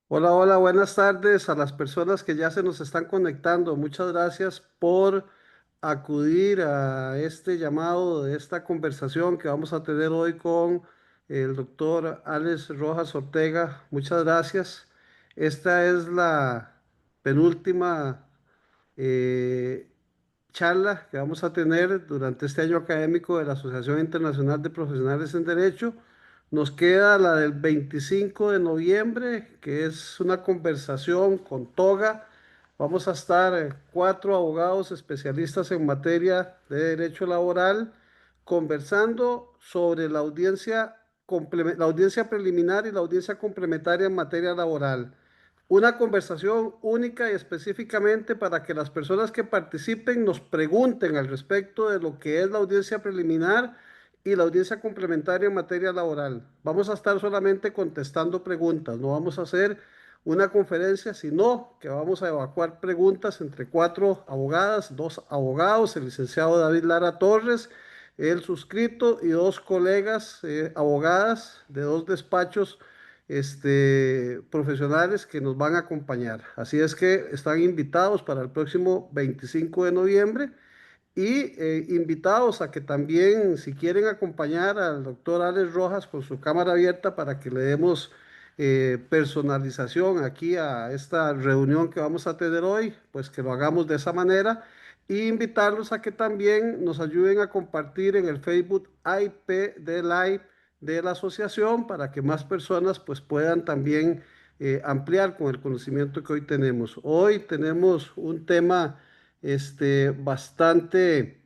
Hola, hola, buenas tardes a las personas que ya se nos están conectando. Muchas gracias por acudir a este llamado de esta conversación que vamos a tener hoy con el doctor Alex Rojas Ortega. Muchas gracias. Esta es la penúltima eh, charla que vamos a tener durante este año académico de la Asociación Internacional de Profesionales en Derecho. Nos queda la del 25 de noviembre, que es una conversación con toga. Vamos a estar cuatro abogados especialistas en materia de derecho laboral conversando sobre la audiencia preliminar y la audiencia complementaria en materia laboral. Una conversación única y específicamente para que las personas que participen nos pregunten al respecto de lo que es la audiencia preliminar y la audiencia complementaria en materia laboral. Vamos a estar solamente contestando preguntas, no vamos a hacer una conferencia, sino que vamos a evacuar preguntas entre cuatro abogadas, dos abogados, el licenciado David Lara Torres, el suscrito y dos colegas abogadas de dos despachos profesionales que nos van a acompañar. Así es que están invitados para el próximo 25 de noviembre y invitados a que también, si quieren acompañar al doctor Alex Rojas con su cámara abierta para que le demos personalización aquí a esta reunión que vamos a tener hoy, pues que lo hagamos de esa manera. Y invitarlos a que también nos ayuden a compartir en el Facebook IP de Live de la asociación para que más personas pues puedan también ampliar con el conocimiento que hoy tenemos. Hoy tenemos un tema bastante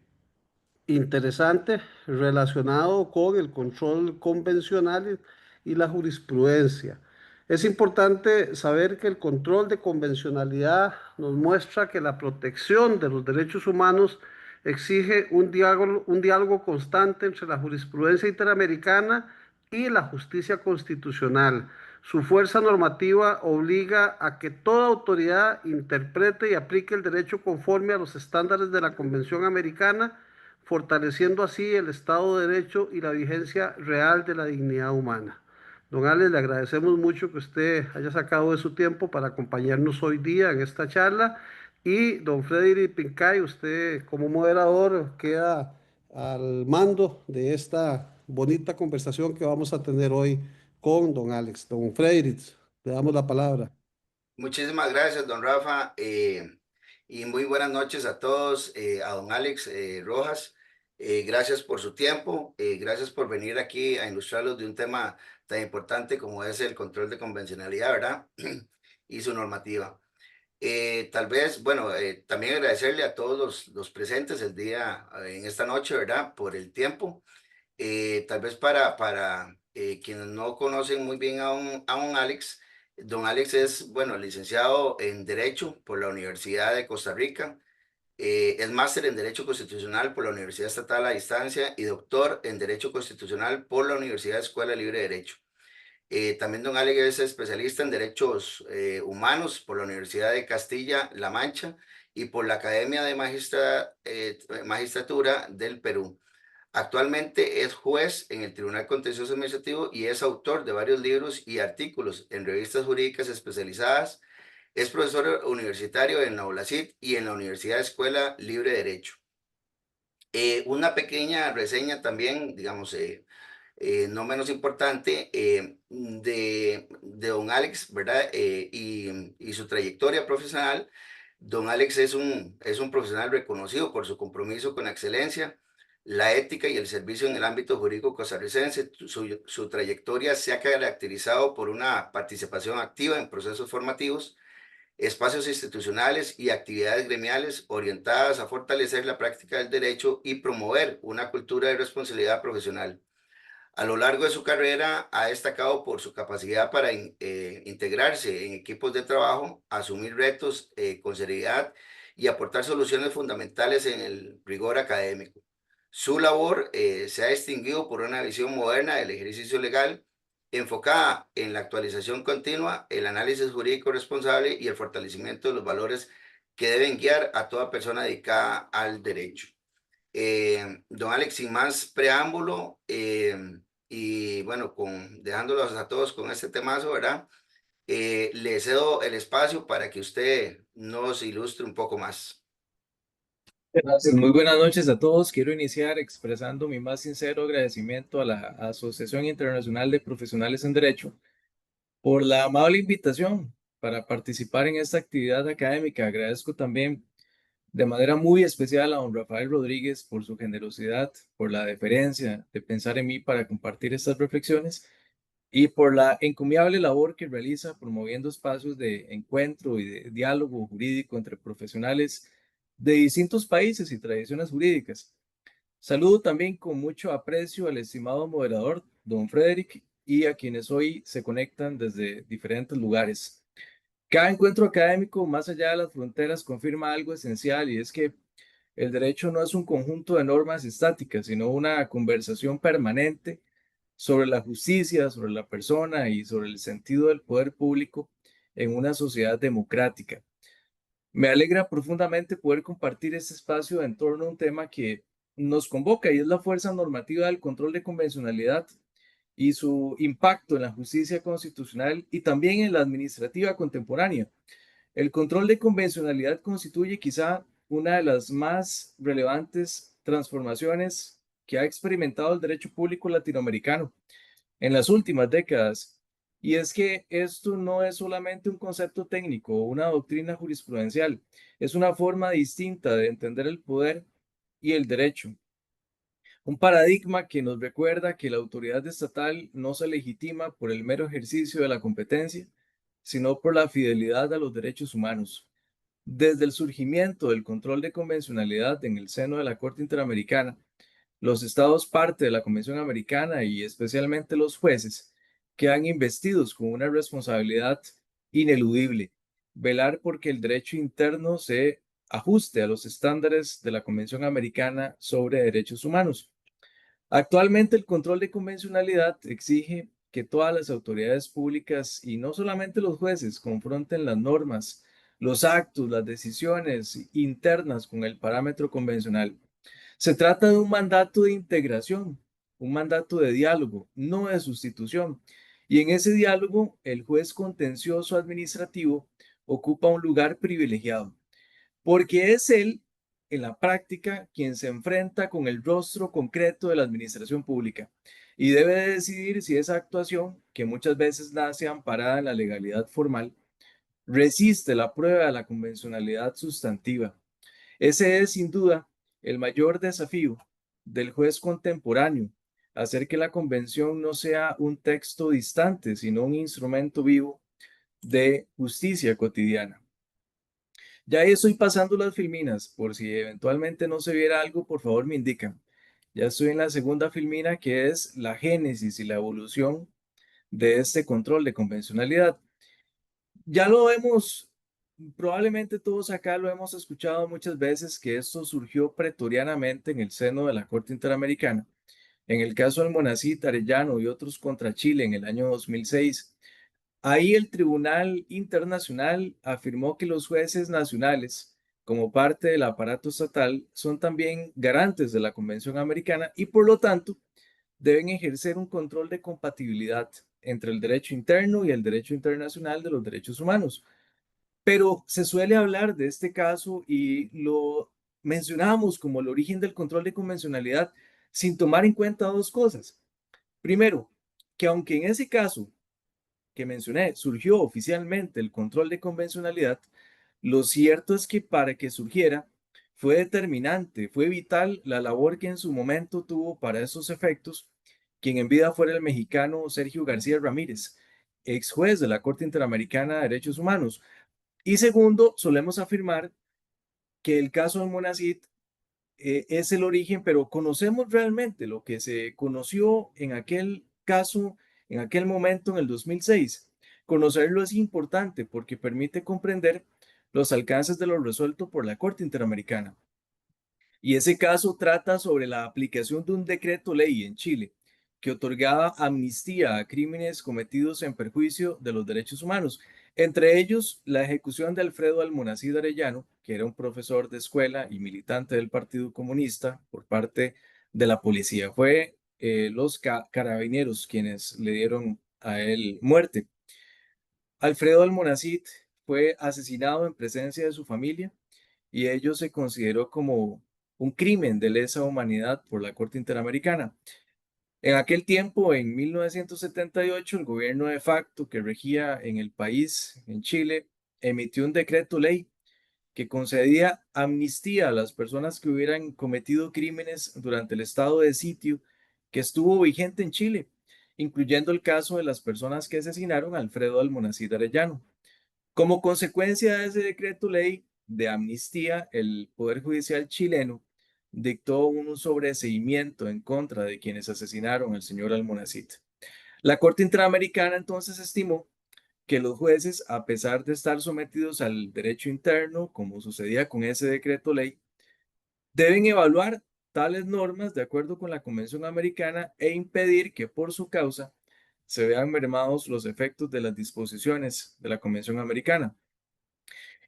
interesante relacionado con el control convencional y la jurisprudencia. Es importante saber que el control de convencionalidad nos muestra que la protección de los derechos humanos exige un diálogo constante entre la jurisprudencia interamericana y la justicia constitucional. Su fuerza normativa obliga a que toda autoridad interprete y aplique el derecho conforme a los estándares de la Convención Americana, fortaleciendo así el Estado de Derecho y la vigencia real de la dignidad humana. Don Alex, le agradecemos mucho que usted haya sacado de su tiempo para acompañarnos hoy día en esta charla. Y don Frederick Pincay, usted como moderador queda al mando de esta bonita conversación que vamos a tener hoy con don Alex. Don Frederick, le damos la palabra. Muchísimas gracias, don Rafa, y muy buenas noches a todos, a don Alex Rojas. Gracias por su tiempo, gracias por venir aquí a ilustrarlos de un tema tan importante como es el control de convencionalidad, ¿verdad? Y su normativa. Tal vez, bueno, también agradecerle a todos los presentes el día, en esta noche, ¿verdad? Por el tiempo. Tal vez para quienes no conocen muy bien a un Alex, don Alex es, bueno, licenciado en Derecho por la Universidad de Costa Rica, es máster en Derecho Constitucional por la Universidad Estatal a Distancia y doctor en Derecho Constitucional por la Universidad Escuela Libre de Derecho. También don Alex es especialista en Derechos Humanos por la Universidad de Castilla-La Mancha y por la Academia de Magistratura del Perú. Actualmente es juez en el Tribunal Contencioso Administrativo y es autor de varios libros y artículos en revistas jurídicas especializadas. Es profesor universitario en la ULACIT y en la Universidad Escuela Libre de Derecho. Una pequeña reseña también, digamos, no menos importante, de don Alex, ¿verdad? Y su trayectoria profesional. Don Alex es un profesional reconocido por su compromiso con la excelencia, la ética y el servicio en el ámbito jurídico costarricense. Su trayectoria se ha caracterizado por una participación activa en procesos formativos, espacios institucionales y actividades gremiales orientadas a fortalecer la práctica del derecho y promover una cultura de responsabilidad profesional. A lo largo de su carrera ha destacado por su capacidad para integrarse en equipos de trabajo, asumir retos con seriedad y aportar soluciones fundamentales en el rigor académico. Su labor se ha distinguido por una visión moderna del ejercicio legal, enfocada en la actualización continua, el análisis jurídico responsable y el fortalecimiento de los valores que deben guiar a toda persona dedicada al derecho. Don Alex, sin más preámbulo, y bueno, dejándolos a todos con este temazo, ¿verdad? Le cedo el espacio para que usted nos ilustre un poco más. Gracias. Muy buenas noches a todos. Quiero iniciar expresando mi más sincero agradecimiento a la Asociación Internacional de Profesionales en Derecho por la amable invitación para participar en esta actividad académica. Agradezco también de manera muy especial a don Rafael Rodríguez por su generosidad, por la deferencia de pensar en mí para compartir estas reflexiones y por la encomiable labor que realiza promoviendo espacios de encuentro y de diálogo jurídico entre profesionales de distintos países y tradiciones jurídicas. Saludo también con mucho aprecio al estimado moderador, don Frederick, y a quienes hoy se conectan desde diferentes lugares. Cada encuentro académico, más allá de las fronteras, confirma algo esencial y es que el derecho no es un conjunto de normas estáticas, sino una conversación permanente sobre la justicia, sobre la persona y sobre el sentido del poder público en una sociedad democrática. Me alegra profundamente poder compartir este espacio en torno a un tema que nos convoca y es la fuerza normativa del control de convencionalidad y su impacto en la justicia constitucional y también en la administrativa contemporánea. El control de convencionalidad constituye quizá una de las más relevantes transformaciones que ha experimentado el derecho público latinoamericano en las últimas décadas. Y es que esto no es solamente un concepto técnico o una doctrina jurisprudencial, es una forma distinta de entender el poder y el derecho. Un paradigma que nos recuerda que la autoridad estatal no se legitima por el mero ejercicio de la competencia, sino por la fidelidad a los derechos humanos. Desde el surgimiento del control de convencionalidad en el seno de la Corte Interamericana, los estados parte de la Convención Americana y especialmente los jueces quedan investidos con una responsabilidad ineludible, velar porque el derecho interno se ajuste a los estándares de la Convención Americana sobre Derechos Humanos. Actualmente el control de convencionalidad exige que todas las autoridades públicas y no solamente los jueces confronten las normas, los actos, las decisiones internas con el parámetro convencional. Se trata de un mandato de integración, un mandato de diálogo, no de sustitución. Y en ese diálogo, el juez contencioso administrativo ocupa un lugar privilegiado, porque es él, en la práctica, quien se enfrenta con el rostro concreto de la administración pública y debe de decidir si esa actuación, que muchas veces nace amparada en la legalidad formal, resiste la prueba de la convencionalidad sustantiva. Ese es, sin duda, el mayor desafío del juez contemporáneo, hacer que la convención no sea un texto distante, sino un instrumento vivo de justicia cotidiana. Ya ahí estoy pasando las filminas, por si eventualmente no se viera algo, por favor me indican. Ya estoy en la segunda filmina, que es la génesis y la evolución de este control de convencionalidad. Ya lo hemos, probablemente todos acá lo hemos escuchado muchas veces, que esto surgió pretorianamente en el seno de la Corte Interamericana. En el caso del Monacit, Arellano y otros contra Chile en el año 2006, ahí el Tribunal Internacional afirmó que los jueces nacionales, como parte del aparato estatal, son también garantes de la Convención Americana y por lo tanto deben ejercer un control de compatibilidad entre el derecho interno y el derecho internacional de los derechos humanos. Pero se suele hablar de este caso y lo mencionamos como el origen del control de convencionalidad sin tomar en cuenta dos cosas. Primero, que aunque en ese caso que mencioné surgió oficialmente el control de convencionalidad, lo cierto es que para que surgiera fue determinante, fue vital la labor que en su momento tuvo para esos efectos quien en vida fuera el mexicano Sergio García Ramírez, ex juez de la Corte Interamericana de Derechos Humanos. Y segundo, solemos afirmar que el caso de Monacit es el origen, pero conocemos realmente lo que se conoció en aquel caso, en aquel momento, en el 2006. Conocerlo es importante porque permite comprender los alcances de lo resuelto por la Corte Interamericana. Y ese caso trata sobre la aplicación de un decreto ley en Chile que otorgaba amnistía a crímenes cometidos en perjuicio de los derechos humanos, entre ellos la ejecución de Alfredo Almonacid Arellano que era un profesor de escuela y militante del Partido Comunista, por parte de la policía. Fue los carabineros quienes le dieron a él muerte. Alfredo Almonacid fue asesinado en presencia de su familia y ello se consideró como un crimen de lesa humanidad por la Corte Interamericana. En aquel tiempo, en 1978, el gobierno de facto que regía en el país, en Chile, emitió un decreto ley que concedía amnistía a las personas que hubieran cometido crímenes durante el estado de sitio que estuvo vigente en Chile, incluyendo el caso de las personas que asesinaron a Alfredo Almonacid Arellano. Como consecuencia de ese decreto ley de amnistía, el Poder Judicial chileno dictó un sobreseimiento en contra de quienes asesinaron al señor Almonacid. La Corte Interamericana entonces estimó que los jueces, a pesar de estar sometidos al derecho interno, como sucedía con ese decreto ley, deben evaluar tales normas de acuerdo con la Convención Americana e impedir que por su causa se vean mermados los efectos de las disposiciones de la Convención Americana.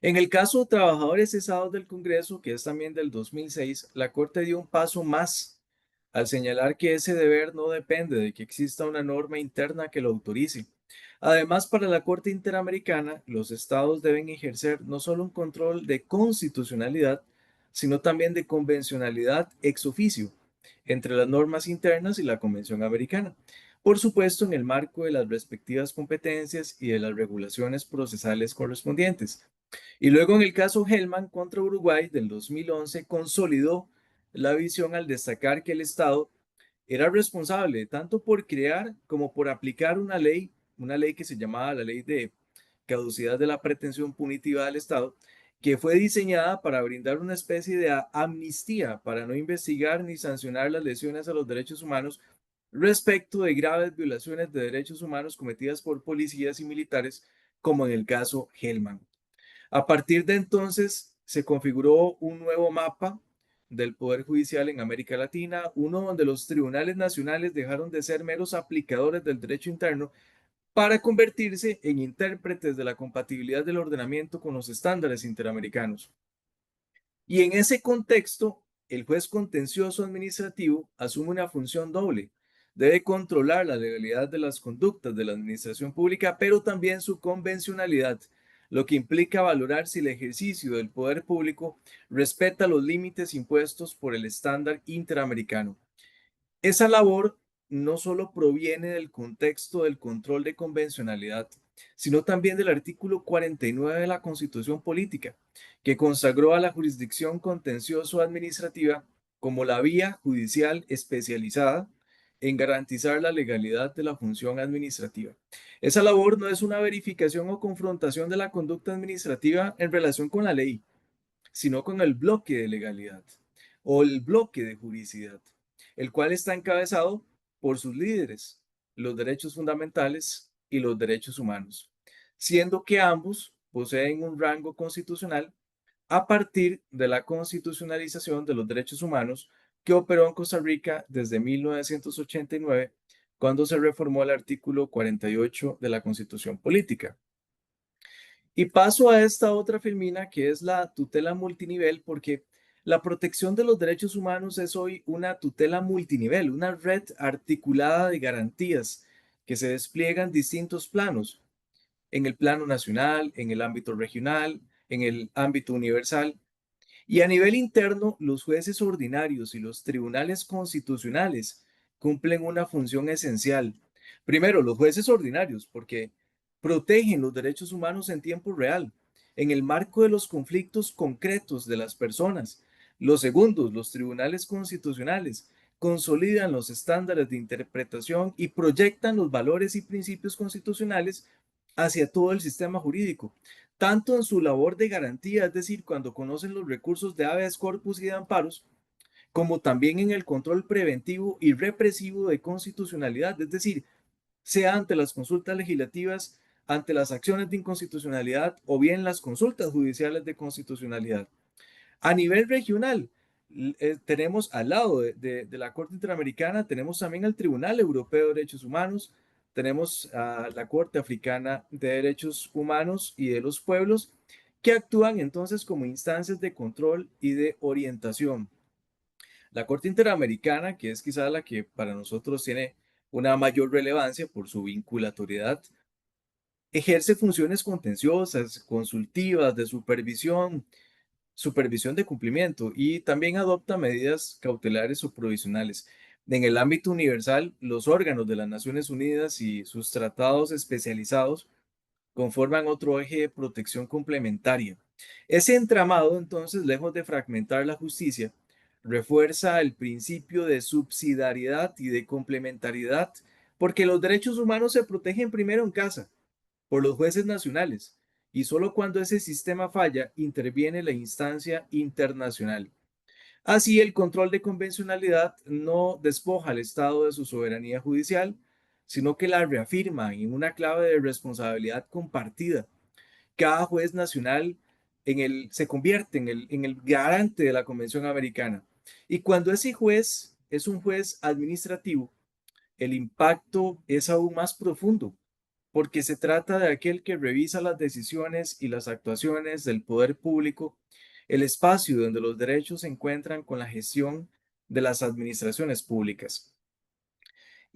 En el caso de trabajadores cesados del Congreso, que es también del 2006, la Corte dio un paso más al señalar que ese deber no depende de que exista una norma interna que lo autorice. Además, para la Corte Interamericana, los estados deben ejercer no solo un control de constitucionalidad, sino también de convencionalidad ex oficio entre las normas internas y la Convención Americana. Por supuesto, en el marco de las respectivas competencias y de las regulaciones procesales correspondientes. Y luego en el caso Hellman contra Uruguay del 2011 consolidó la visión al destacar que el Estado era responsable tanto por crear como por aplicar una ley que se llamaba la ley de caducidad de la pretensión punitiva del Estado, que fue diseñada para brindar una especie de amnistía para no investigar ni sancionar las lesiones a los derechos humanos respecto de graves violaciones de derechos humanos cometidas por policías y militares, como en el caso Hellman. A partir de entonces se configuró un nuevo mapa del Poder Judicial en América Latina, uno donde los tribunales nacionales dejaron de ser meros aplicadores del derecho interno para convertirse en intérpretes de la compatibilidad del ordenamiento con los estándares interamericanos. Y en ese contexto, el juez contencioso administrativo asume una función doble. Debe controlar la legalidad de las conductas de la administración pública, pero también su convencionalidad, lo que implica valorar si el ejercicio del poder público respeta los límites impuestos por el estándar interamericano. Esa labor no solo proviene del contexto del control de convencionalidad, sino también del artículo 49 de la Constitución Política, que consagró a la jurisdicción contencioso-administrativa como la vía judicial especializada en garantizar la legalidad de la función administrativa. Esa labor no es una verificación o confrontación de la conducta administrativa en relación con la ley, sino con el bloque de legalidad o el bloque de juridicidad, el cual está encabezado por sus líderes, los derechos fundamentales y los derechos humanos, siendo que ambos poseen un rango constitucional a partir de la constitucionalización de los derechos humanos que operó en Costa Rica desde 1989, cuando se reformó el artículo 48 de la Constitución Política. Y paso a esta otra filmina que es la tutela multinivel, porque la protección de los derechos humanos es hoy una tutela multinivel, una red articulada de garantías que se despliegan en distintos planos, en el plano nacional, en el ámbito regional, en el ámbito universal. Y a nivel interno, los jueces ordinarios y los tribunales constitucionales cumplen una función esencial. Primero, los jueces ordinarios, porque protegen los derechos humanos en tiempo real, en el marco de los conflictos concretos de las personas. Los segundos, los tribunales constitucionales, consolidan los estándares de interpretación y proyectan los valores y principios constitucionales hacia todo el sistema jurídico, tanto en su labor de garantía, es decir, cuando conocen los recursos de habeas corpus y de amparos, como también en el control preventivo y represivo de constitucionalidad, es decir, sea ante las consultas legislativas, ante las acciones de inconstitucionalidad o bien las consultas judiciales de constitucionalidad. A nivel regional, tenemos al lado de la Corte Interamericana, tenemos también el Tribunal Europeo de Derechos Humanos, tenemos a la Corte Africana de Derechos Humanos y de los Pueblos, que actúan entonces como instancias de control y de orientación. La Corte Interamericana, que es quizá la que para nosotros tiene una mayor relevancia por su vinculatoriedad, ejerce funciones contenciosas, consultivas, de supervisión de cumplimiento y también adopta medidas cautelares o provisionales. En el ámbito universal, los órganos de las Naciones Unidas y sus tratados especializados conforman otro eje de protección complementaria. Ese entramado, entonces, lejos de fragmentar la justicia, refuerza el principio de subsidiariedad y de complementariedad, porque los derechos humanos se protegen primero en casa, por los jueces nacionales, y solo cuando ese sistema falla interviene la instancia internacional. Así, el control de convencionalidad no despoja al Estado de su soberanía judicial, sino que la reafirma en una clave de responsabilidad compartida. Cada juez nacional se convierte en el garante de la Convención Americana. Y cuando ese juez es un juez administrativo, el impacto es aún más profundo, porque se trata de aquel que revisa las decisiones y las actuaciones del poder público, el espacio donde los derechos se encuentran con la gestión de las administraciones públicas.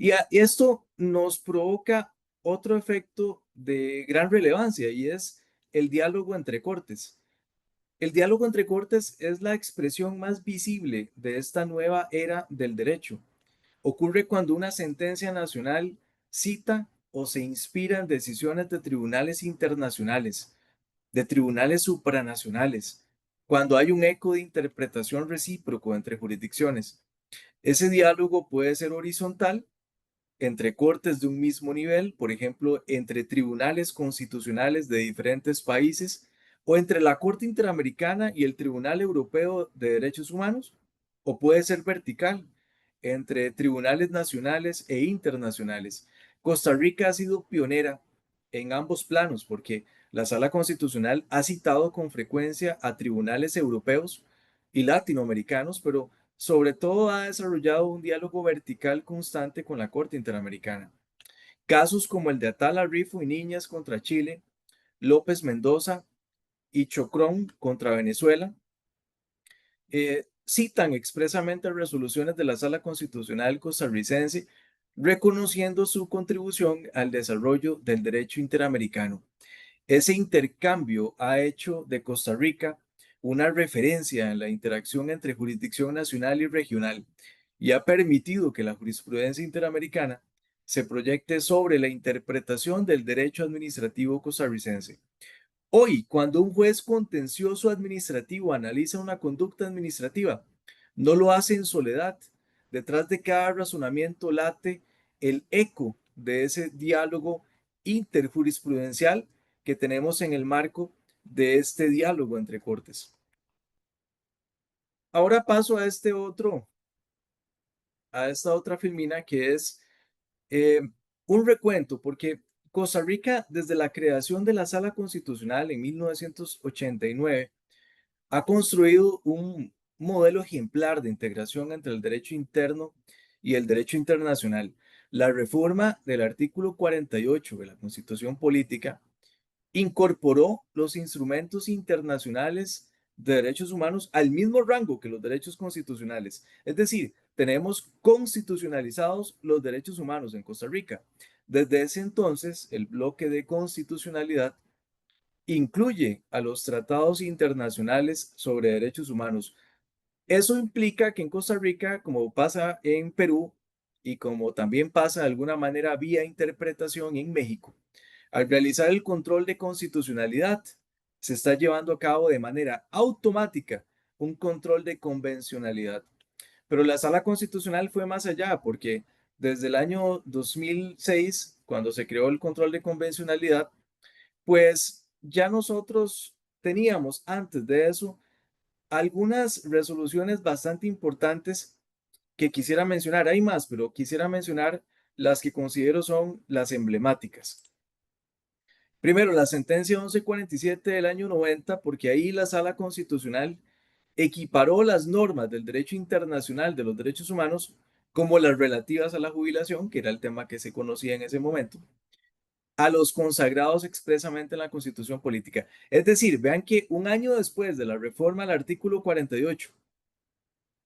Y esto nos provoca otro efecto de gran relevancia y es el diálogo entre cortes. El diálogo entre cortes es la expresión más visible de esta nueva era del derecho. Ocurre cuando una sentencia nacional cita o se inspira en decisiones de tribunales internacionales, de tribunales supranacionales, cuando hay un eco de interpretación recíproco entre jurisdicciones. Ese diálogo puede ser horizontal entre cortes de un mismo nivel, por ejemplo, entre tribunales constitucionales de diferentes países o entre la Corte Interamericana y el Tribunal Europeo de Derechos Humanos, o puede ser vertical entre tribunales nacionales e internacionales. Costa Rica ha sido pionera en ambos planos porque la Sala Constitucional ha citado con frecuencia a tribunales europeos y latinoamericanos, pero sobre todo ha desarrollado un diálogo vertical constante con la Corte Interamericana. Casos como el de Atala Rifo y Niñas contra Chile, López Mendoza y Chocrón contra Venezuela, citan expresamente resoluciones de la Sala Constitucional costarricense reconociendo su contribución al desarrollo del derecho interamericano. Ese intercambio ha hecho de Costa Rica una referencia en la interacción entre jurisdicción nacional y regional y ha permitido que la jurisprudencia interamericana se proyecte sobre la interpretación del derecho administrativo costarricense. Hoy, cuando un juez contencioso administrativo analiza una conducta administrativa, no lo hace en soledad. Detrás de cada razonamiento late el eco de ese diálogo interjurisprudencial que tenemos en el marco de este diálogo entre cortes. Ahora paso a esta otra filmina que es eh, un recuento, porque Costa Rica, desde la creación de la Sala Constitucional en 1989, ha construido un modelo ejemplar de integración entre el derecho interno y el derecho internacional. La reforma del artículo 48 de la Constitución Política incorporó los instrumentos internacionales de derechos humanos al mismo rango que los derechos constitucionales. Es decir, tenemos constitucionalizados los derechos humanos en Costa Rica. Desde ese entonces, el bloque de constitucionalidad incluye a los tratados internacionales sobre derechos humanos. Eso implica que en Costa Rica, como pasa en Perú y como también pasa de alguna manera vía interpretación en México, al realizar el control de constitucionalidad, se está llevando a cabo de manera automática un control de convencionalidad. Pero la Sala Constitucional fue más allá porque desde el año 2006, cuando se creó el control de convencionalidad, pues ya nosotros teníamos antes de eso algunas resoluciones bastante importantes que quisiera mencionar. Hay más, pero quisiera mencionar las que considero son las emblemáticas. Primero, la sentencia 1147 del año 90, porque ahí la Sala Constitucional equiparó las normas del derecho internacional de los derechos humanos como las relativas a la jubilación, que era el tema que se conocía en ese momento, a los consagrados expresamente en la Constitución Política. Es decir, vean que un año después de la reforma al artículo 48,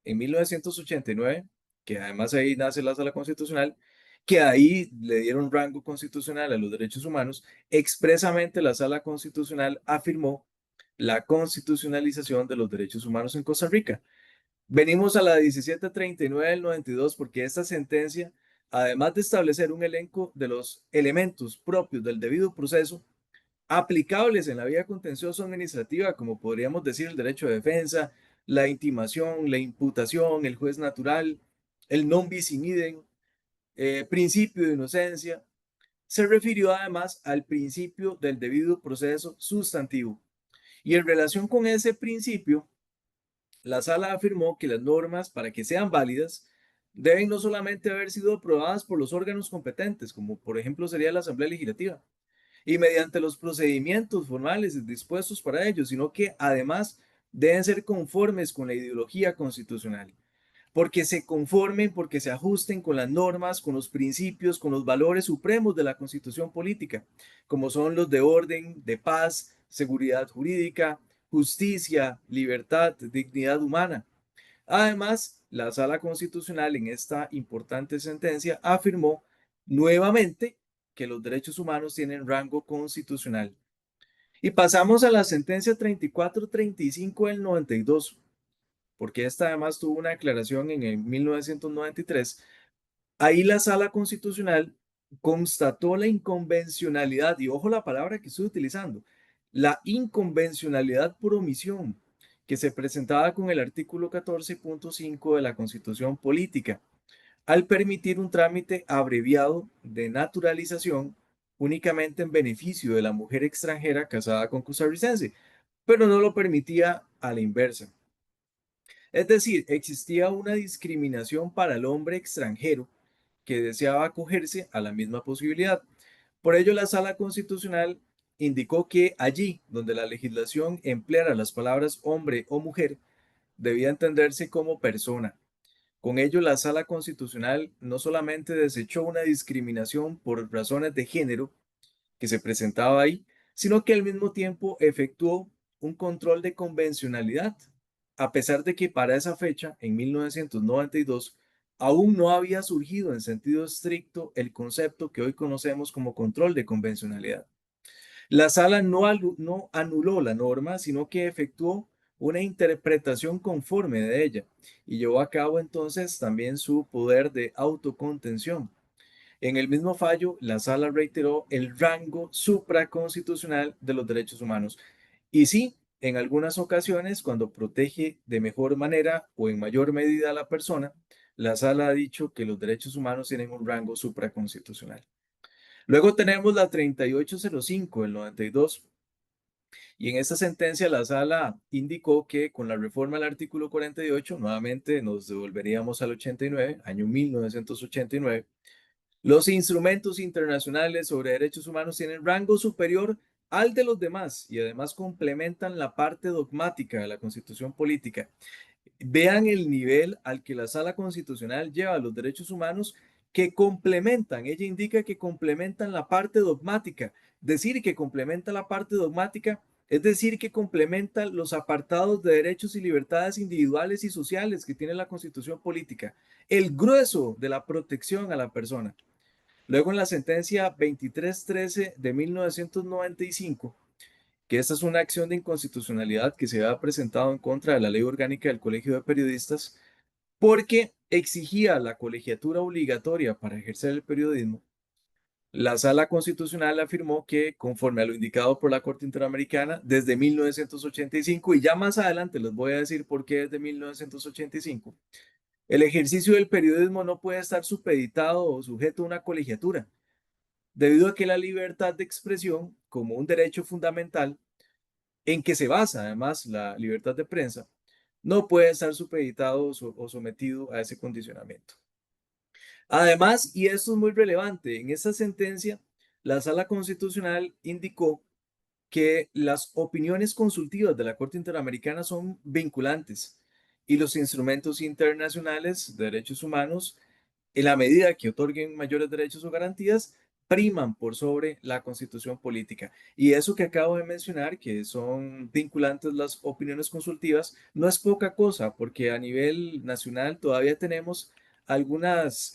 en 1989, que además ahí nace la Sala Constitucional, que ahí le dieron rango constitucional a los derechos humanos, expresamente la Sala Constitucional afirmó la constitucionalización de los derechos humanos en Costa Rica. Venimos a la 1739 del 92 porque esta sentencia, además de establecer un elenco de los elementos propios del debido proceso, aplicables en la vía contencioso administrativa, como podríamos decir el derecho de defensa, la intimación, la imputación, el juez natural, el non bis in idem, principio de inocencia, se refirió además al principio del debido proceso sustantivo. Y en relación con ese principio, la sala afirmó que las normas, para que sean válidas, deben no solamente haber sido aprobadas por los órganos competentes, como por ejemplo sería la Asamblea Legislativa, y mediante los procedimientos formales dispuestos para ello, sino que además deben ser conformes con la ideología constitucional, porque se conformen, porque se ajusten con las normas, con los principios, con los valores supremos de la Constitución política, como son los de orden, de paz, seguridad jurídica, justicia, libertad, dignidad humana. Además, la Sala Constitucional en esta importante sentencia afirmó nuevamente que los derechos humanos tienen rango constitucional. Y pasamos a la sentencia 3435 del 92, porque esta además tuvo una aclaración en el 1993. Ahí la Sala Constitucional constató la inconvencionalidad, y ojo la palabra que estoy utilizando, la inconvencionalidad por omisión que se presentaba con el artículo 14.5 de la Constitución Política, al permitir un trámite abreviado de naturalización únicamente en beneficio de la mujer extranjera casada con costarricense, pero no lo permitía a la inversa. Es decir, existía una discriminación para el hombre extranjero que deseaba acogerse a la misma posibilidad. Por ello, la Sala Constitucional indicó que allí donde la legislación empleara las palabras hombre o mujer, debía entenderse como persona. Con ello, la Sala Constitucional no solamente desechó una discriminación por razones de género que se presentaba ahí, sino que al mismo tiempo efectuó un control de convencionalidad, a pesar de que para esa fecha, en 1992, aún no había surgido en sentido estricto el concepto que hoy conocemos como control de convencionalidad. La sala no anuló la norma, sino que efectuó una interpretación conforme de ella y llevó a cabo entonces también su poder de autocontención. En el mismo fallo, la sala reiteró el rango supraconstitucional de los derechos humanos. Y sí, en algunas ocasiones, cuando protege de mejor manera o en mayor medida a la persona, la sala ha dicho que los derechos humanos tienen un rango supraconstitucional. Luego tenemos la 3805 del 92, y en esta sentencia la sala indicó que con la reforma al artículo 48, nuevamente nos devolveríamos al 89, año 1989, los instrumentos internacionales sobre derechos humanos tienen rango superior al de los demás y además complementan la parte dogmática de la Constitución política. Vean el nivel al que la Sala Constitucional lleva a los derechos humanos que complementan, ella indica que complementan la parte dogmática. Decir que complementa la parte dogmática es decir que complementa los apartados de derechos y libertades individuales y sociales que tiene la Constitución política, el grueso de la protección a la persona. Luego en la sentencia 2313 de 1995, que esta es una acción de inconstitucionalidad que se había presentado en contra de la ley orgánica del Colegio de Periodistas porque exigía la colegiatura obligatoria para ejercer el periodismo. La Sala Constitucional afirmó que, conforme a lo indicado por la Corte Interamericana, desde 1985, y ya más adelante les voy a decir por qué desde 1985, el ejercicio del periodismo no puede estar supeditado o sujeto a una colegiatura, debido a que la libertad de expresión, como un derecho fundamental, en que se basa además la libertad de prensa, no puede estar supeditado o sometido a ese condicionamiento. Además, y esto es muy relevante, en esta sentencia, la Sala Constitucional indicó que las opiniones consultivas de la Corte Interamericana son vinculantes y los instrumentos internacionales de derechos humanos, en la medida que otorguen mayores derechos o garantías, priman por sobre la constitución política. Y eso que acabo de mencionar, que son vinculantes las opiniones consultivas, no es poca cosa, porque a nivel nacional todavía tenemos algunas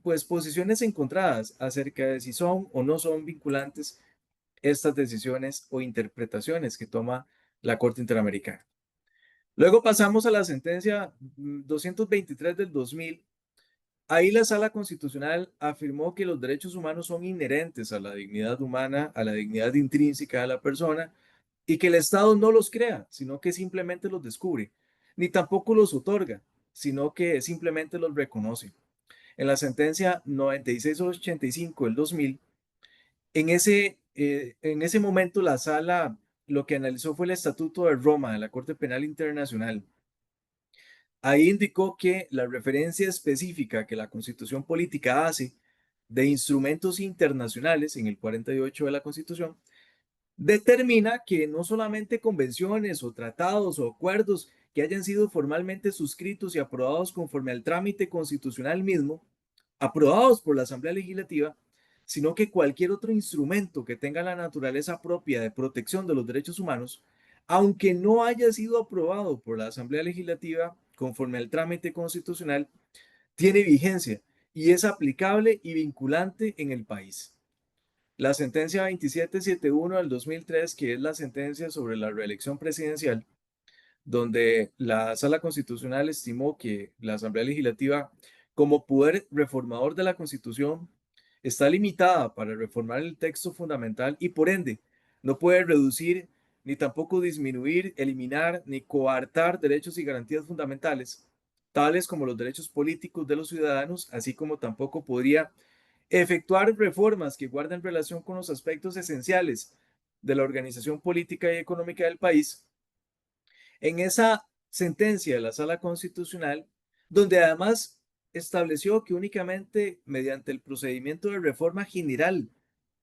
pues posiciones encontradas acerca de si son o no son vinculantes estas decisiones o interpretaciones que toma la Corte Interamericana. Luego pasamos a la sentencia 223 del 2000. Ahí la Sala Constitucional afirmó que los derechos humanos son inherentes a la dignidad humana, a la dignidad intrínseca de la persona, y que el Estado no los crea, sino que simplemente los descubre, ni tampoco los otorga, sino que simplemente los reconoce. En la sentencia 9685 del 2000, en ese momento la Sala lo que analizó fue el Estatuto de Roma de la Corte Penal Internacional. Ahí indicó que la referencia específica que la Constitución política hace de instrumentos internacionales en el 48 de la Constitución determina que no solamente convenciones o tratados o acuerdos que hayan sido formalmente suscritos y aprobados conforme al trámite constitucional mismo, aprobados por la Asamblea Legislativa, sino que cualquier otro instrumento que tenga la naturaleza propia de protección de los derechos humanos, aunque no haya sido aprobado por la Asamblea Legislativa conforme al trámite constitucional, tiene vigencia y es aplicable y vinculante en el país. La sentencia 2771 del 2003, que es la sentencia sobre la reelección presidencial, donde la Sala Constitucional estimó que la Asamblea Legislativa, como poder reformador de la Constitución, está limitada para reformar el texto fundamental y por ende no puede reducir ni tampoco disminuir, eliminar ni coartar derechos y garantías fundamentales, tales como los derechos políticos de los ciudadanos, así como tampoco podría efectuar reformas que guarden relación con los aspectos esenciales de la organización política y económica del país. En esa sentencia de la Sala Constitucional, donde además estableció que únicamente mediante el procedimiento de reforma general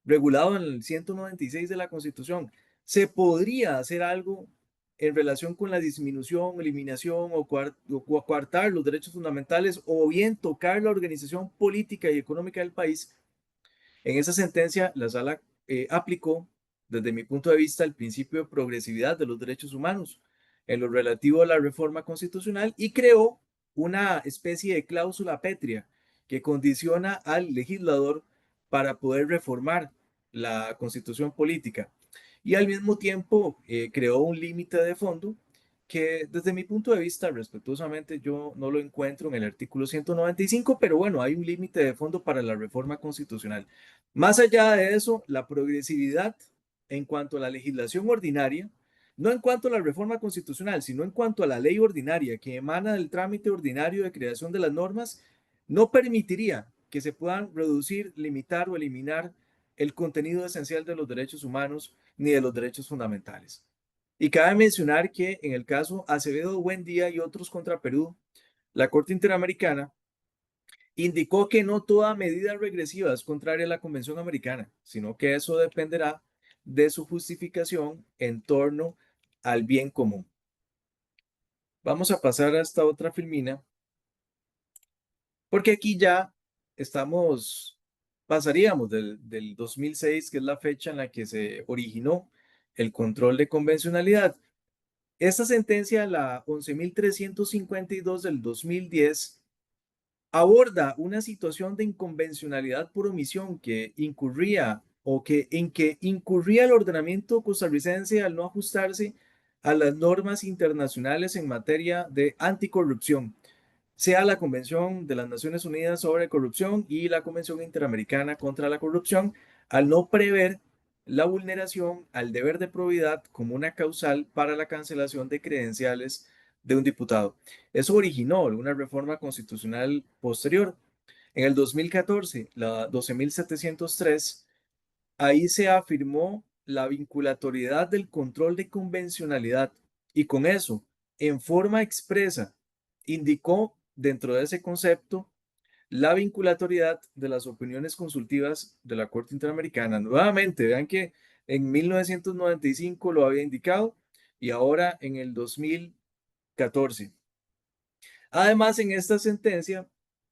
regulado en el 196 de la Constitución se podría hacer algo en relación con la disminución, eliminación o coartar los derechos fundamentales o bien tocar la organización política y económica del país. En esa sentencia, la Sala aplicó, desde mi punto de vista, el principio de progresividad de los derechos humanos en lo relativo a la reforma constitucional y creó una especie de cláusula pétrea que condiciona al legislador para poder reformar la constitución política. Y al mismo tiempo creó un límite de fondo que desde mi punto de vista, respetuosamente, yo no lo encuentro en el artículo 195, pero bueno, hay un límite de fondo para la reforma constitucional. Más allá de eso, la progresividad en cuanto a la legislación ordinaria, no en cuanto a la reforma constitucional, sino en cuanto a la ley ordinaria que emana del trámite ordinario de creación de las normas, no permitiría que se puedan reducir, limitar o eliminar el contenido esencial de los derechos humanos ni de los derechos fundamentales. Y cabe mencionar que en el caso Acevedo Buendía y otros contra Perú, la Corte Interamericana indicó que no toda medida regresiva es contraria a la Convención Americana, sino que eso dependerá de su justificación en torno al bien común. Vamos a pasar a esta otra filmina, porque aquí ya pasaríamos del 2006, que es la fecha en la que se originó el control de convencionalidad. Esta sentencia, la 11.352 del 2010, aborda una situación de inconvencionalidad por omisión en que incurría el ordenamiento costarricense al no ajustarse a las normas internacionales en materia de anticorrupción, sea la Convención de las Naciones Unidas sobre Corrupción y la Convención Interamericana contra la Corrupción, al no prever la vulneración al deber de probidad como una causal para la cancelación de credenciales de un diputado. Eso originó una reforma constitucional posterior. En el 2014, la 12.703, ahí se afirmó la vinculatoriedad del control de convencionalidad y con eso, en forma expresa, indicó dentro de ese concepto la vinculatoriedad de las opiniones consultivas de la Corte Interamericana. Nuevamente, vean que en 1995 lo había indicado y ahora en el 2014. Además, en esta sentencia,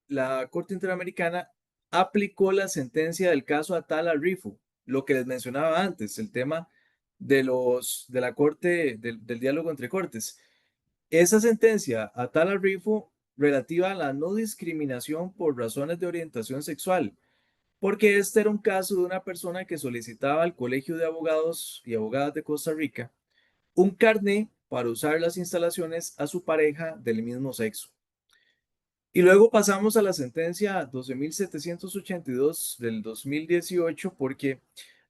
la Corte Interamericana aplicó la sentencia del caso Atala Rifo, lo que les mencionaba antes, el tema de la corte, del diálogo entre cortes. Esa sentencia Atala Rifo relativa a la no discriminación por razones de orientación sexual, porque este era un caso de una persona que solicitaba al Colegio de Abogados y Abogadas de Costa Rica un carné para usar las instalaciones a su pareja del mismo sexo. Y luego pasamos a la sentencia 12.782 del 2018, porque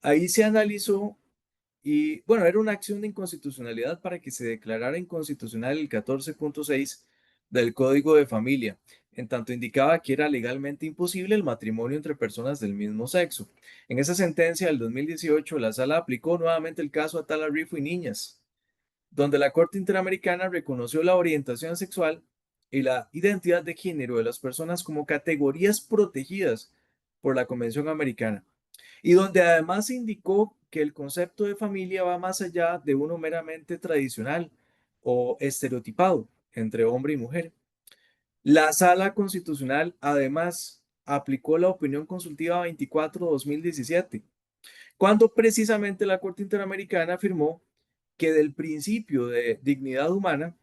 ahí se analizó y, bueno, era una acción de inconstitucionalidad para que se declarara inconstitucional el 14.6 del Código de Familia, en tanto indicaba que era legalmente imposible el matrimonio entre personas del mismo sexo. En esa sentencia del 2018, la sala aplicó nuevamente el caso Atala Rifo y Niñas, donde la Corte Interamericana reconoció la orientación sexual y la identidad de género de las personas como categorías protegidas por la Convención Americana, y donde además indicó que el concepto de familia va más allá de uno meramente tradicional o estereotipado entre hombre y mujer. La Sala Constitucional además aplicó la opinión consultiva 24-2017, cuando precisamente la Corte Interamericana afirmó que del principio de dignidad humana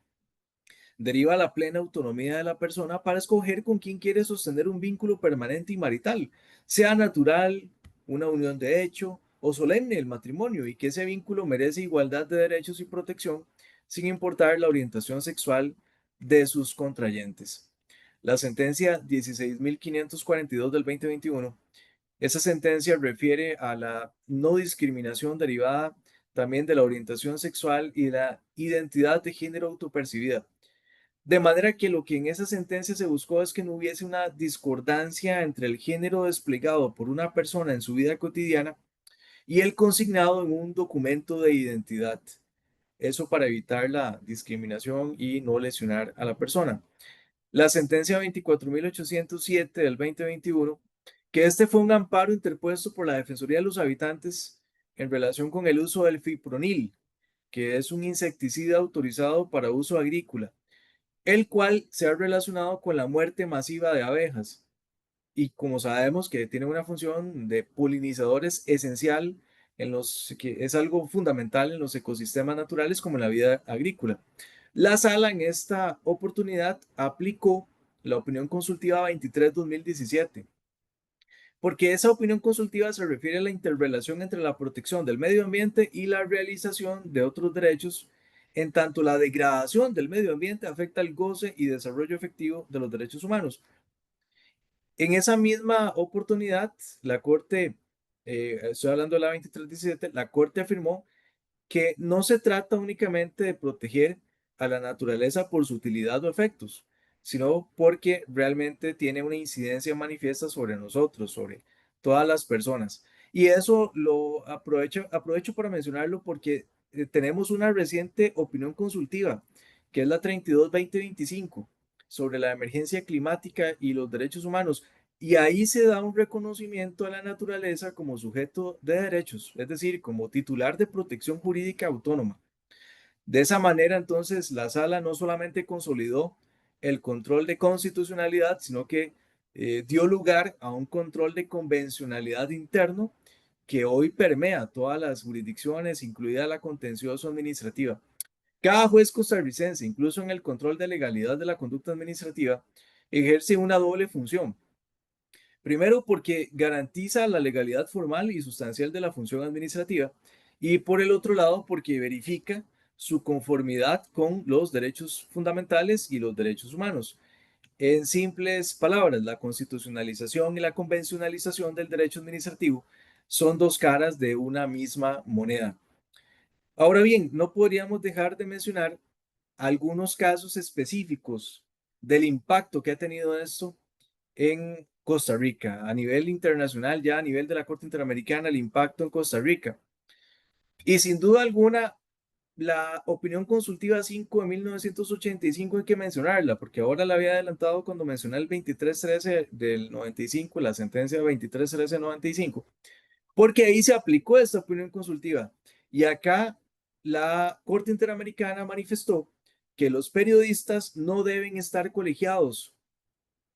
deriva la plena autonomía de la persona para escoger con quién quiere sostener un vínculo permanente y marital, sea natural, una unión de hecho o solemne el matrimonio, y que ese vínculo merece igualdad de derechos y protección sin importar la orientación sexual de sus contrayentes. La sentencia 16.542 del 2021, esa sentencia refiere a la no discriminación derivada también de la orientación sexual y de la identidad de género autopercibida. De manera que lo que en esa sentencia se buscó es que no hubiese una discordancia entre el género desplegado por una persona en su vida cotidiana y el consignado en un documento de identidad. Eso para evitar la discriminación y no lesionar a la persona. La sentencia 24.807 del 2021, que este fue un amparo interpuesto por la Defensoría de los Habitantes en relación con el uso del fipronil, que es un insecticida autorizado para uso agrícola, el cual se ha relacionado con la muerte masiva de abejas. Y como sabemos que tiene una función de polinizadores esencial que es algo fundamental en los ecosistemas naturales como en la vida agrícola. La sala en esta oportunidad aplicó la opinión consultiva 23-2017, porque esa opinión consultiva se refiere a la interrelación entre la protección del medio ambiente y la realización de otros derechos, en tanto la degradación del medio ambiente afecta el goce y desarrollo efectivo de los derechos humanos. En esa misma oportunidad, la Corte, estoy hablando de la 23-17, la Corte afirmó que no se trata únicamente de proteger a la naturaleza por su utilidad o efectos, sino porque realmente tiene una incidencia manifiesta sobre nosotros, sobre todas las personas. Y eso lo aprovecho para mencionarlo porque tenemos una reciente opinión consultiva, que es la 32-2025, sobre la emergencia climática y los derechos humanos. Y ahí se da un reconocimiento a la naturaleza como sujeto de derechos, es decir, como titular de protección jurídica autónoma. De esa manera, entonces, la sala no solamente consolidó el control de constitucionalidad, sino que dio lugar a un control de convencionalidad interno que hoy permea todas las jurisdicciones, incluida la contencioso administrativa. Cada juez costarricense, incluso en el control de legalidad de la conducta administrativa, ejerce una doble función. Primero, porque garantiza la legalidad formal y sustancial de la función administrativa, y por el otro lado, porque verifica su conformidad con los derechos fundamentales y los derechos humanos. En simples palabras, la constitucionalización y la convencionalización del derecho administrativo son dos caras de una misma moneda. Ahora bien, no podríamos dejar de mencionar algunos casos específicos del impacto que ha tenido esto en Costa Rica, a nivel internacional, ya a nivel de la Corte Interamericana, el impacto en Costa Rica. Y sin duda alguna, la opinión consultiva 5 de 1985 hay que mencionarla, porque ahora la había adelantado cuando mencioné el 2313 del 95, la sentencia 2313-95, porque ahí se aplicó esta opinión consultiva. Y acá la Corte Interamericana manifestó que los periodistas no deben estar colegiados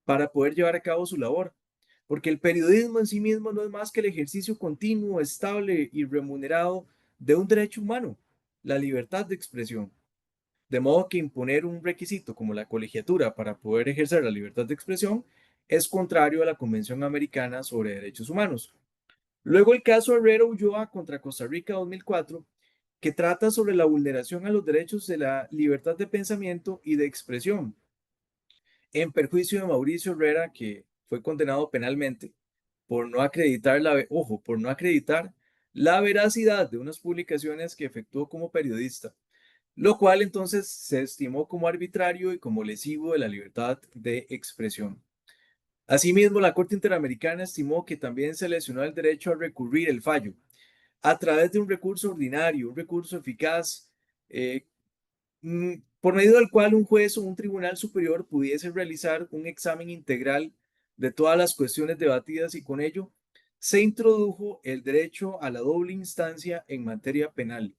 para poder llevar a cabo su labor, porque el periodismo en sí mismo no es más que el ejercicio continuo, estable y remunerado de un derecho humano, la libertad de expresión. De modo que imponer un requisito como la colegiatura para poder ejercer la libertad de expresión es contrario a la Convención Americana sobre Derechos Humanos. Luego el caso Herrera Ulloa contra Costa Rica 2004, que trata sobre la vulneración a los derechos de la libertad de pensamiento y de expresión, en perjuicio de Mauricio Herrera, que fue condenado penalmente por no acreditar por no acreditar la veracidad de unas publicaciones que efectuó como periodista, lo cual entonces se estimó como arbitrario y como lesivo de la libertad de expresión. Asimismo, la Corte Interamericana estimó que también se lesionó el derecho a recurrir el fallo a través de un recurso ordinario, un recurso eficaz, eh, por medio del cual un juez o un tribunal superior pudiese realizar un examen integral de todas las cuestiones debatidas y con ello se introdujo el derecho a la doble instancia en materia penal.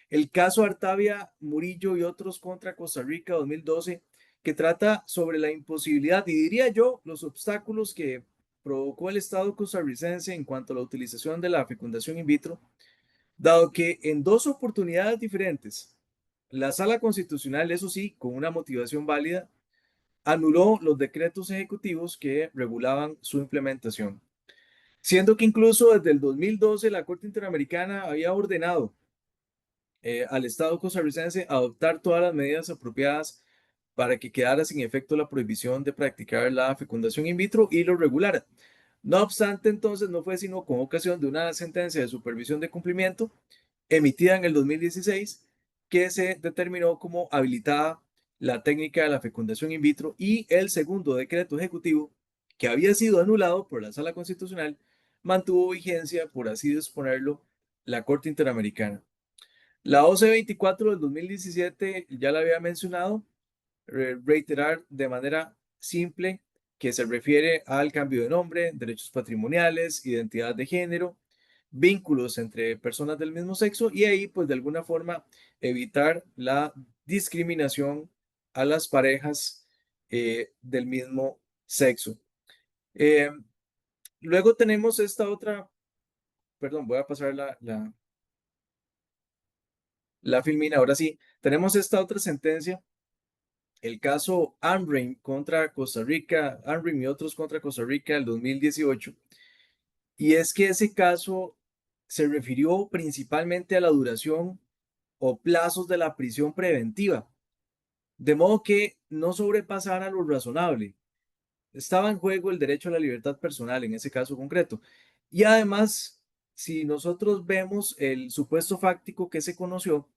El caso Artavia Murillo y otros contra Costa Rica 2012, que trata sobre la imposibilidad y diría yo los obstáculos que provocó el Estado costarricense en cuanto a la utilización de la fecundación in vitro, dado que en dos oportunidades diferentes, la Sala Constitucional, eso sí, con una motivación válida, anuló los decretos ejecutivos que regulaban su implementación, siendo que incluso desde el 2012 la Corte Interamericana había ordenado al Estado costarricense adoptar todas las medidas apropiadas para que quedara sin efecto la prohibición de practicar la fecundación in vitro y lo regulara. No obstante, entonces no fue sino con ocasión de una sentencia de supervisión de cumplimiento emitida en el 2016 que se determinó como habilitada la técnica de la fecundación in vitro y el segundo decreto ejecutivo, que había sido anulado por la Sala Constitucional, mantuvo vigencia, por así disponerlo, la Corte Interamericana. La OC 24 del 2017 ya la había mencionado, reiterar de manera simple que se refiere al cambio de nombre, derechos patrimoniales, identidad de género, vínculos entre personas del mismo sexo y ahí pues de alguna forma evitar la discriminación a las parejas del mismo sexo. Eh, Luego tenemos esta otra, perdón, voy a pasar la filmina, ahora sí, tenemos esta otra sentencia, el caso Amrin contra Costa Rica, Amrin y otros contra Costa Rica del 2018, y es que ese caso se refirió principalmente a la duración o plazos de la prisión preventiva, de modo que no sobrepasara lo razonable. Estaba en juego el derecho a la libertad personal en ese caso concreto. Y además, si nosotros vemos el supuesto fáctico que se conoció,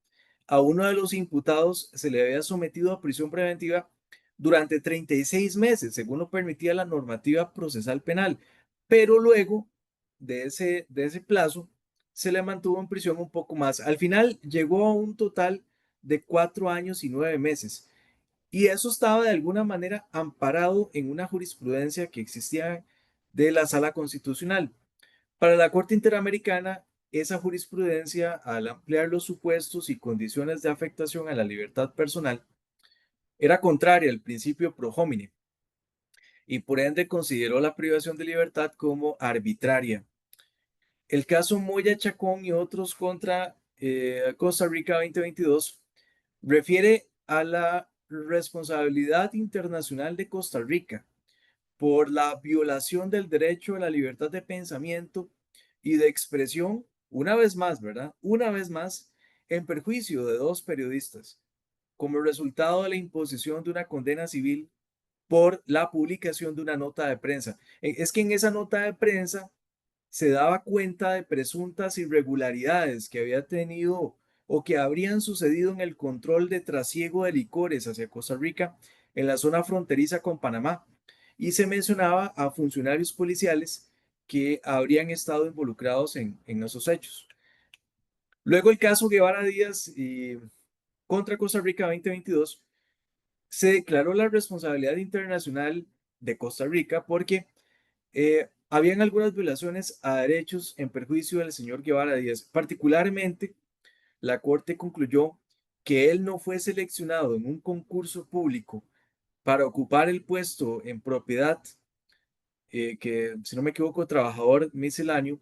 a uno de los imputados se le había sometido a prisión preventiva durante 36 meses, según lo permitía la normativa procesal penal, pero luego de ese plazo se le mantuvo en prisión un poco más. Al final llegó a un total de 4 años y 9 meses. Y eso estaba de alguna manera amparado en una jurisprudencia que existía de la Sala Constitucional. Para la Corte Interamericana, esa jurisprudencia, al ampliar los supuestos y condiciones de afectación a la libertad personal, era contraria al principio pro homine y por ende consideró la privación de libertad como arbitraria. El caso Moya Chacón y otros contra Costa Rica 2022 refiere a la responsabilidad internacional de Costa Rica por la violación del derecho a la libertad de pensamiento y de expresión, una vez más, ¿verdad? Una vez más, en perjuicio de dos periodistas, como resultado de la imposición de una condena civil por la publicación de una nota de prensa. Es que en esa nota de prensa se daba cuenta de presuntas irregularidades que había tenido o que habrían sucedido en el control de trasiego de licores hacia Costa Rica en la zona fronteriza con Panamá. Y se mencionaba a funcionarios policiales que habrían estado involucrados en esos hechos. Luego el caso Guevara Díaz contra Costa Rica 2022 se declaró la responsabilidad internacional de Costa Rica porque habían algunas violaciones a derechos en perjuicio del señor Guevara Díaz. Particularmente, la Corte concluyó que él no fue seleccionado en un concurso público para ocupar el puesto en propiedad que si no me equivoco, trabajador misceláneo,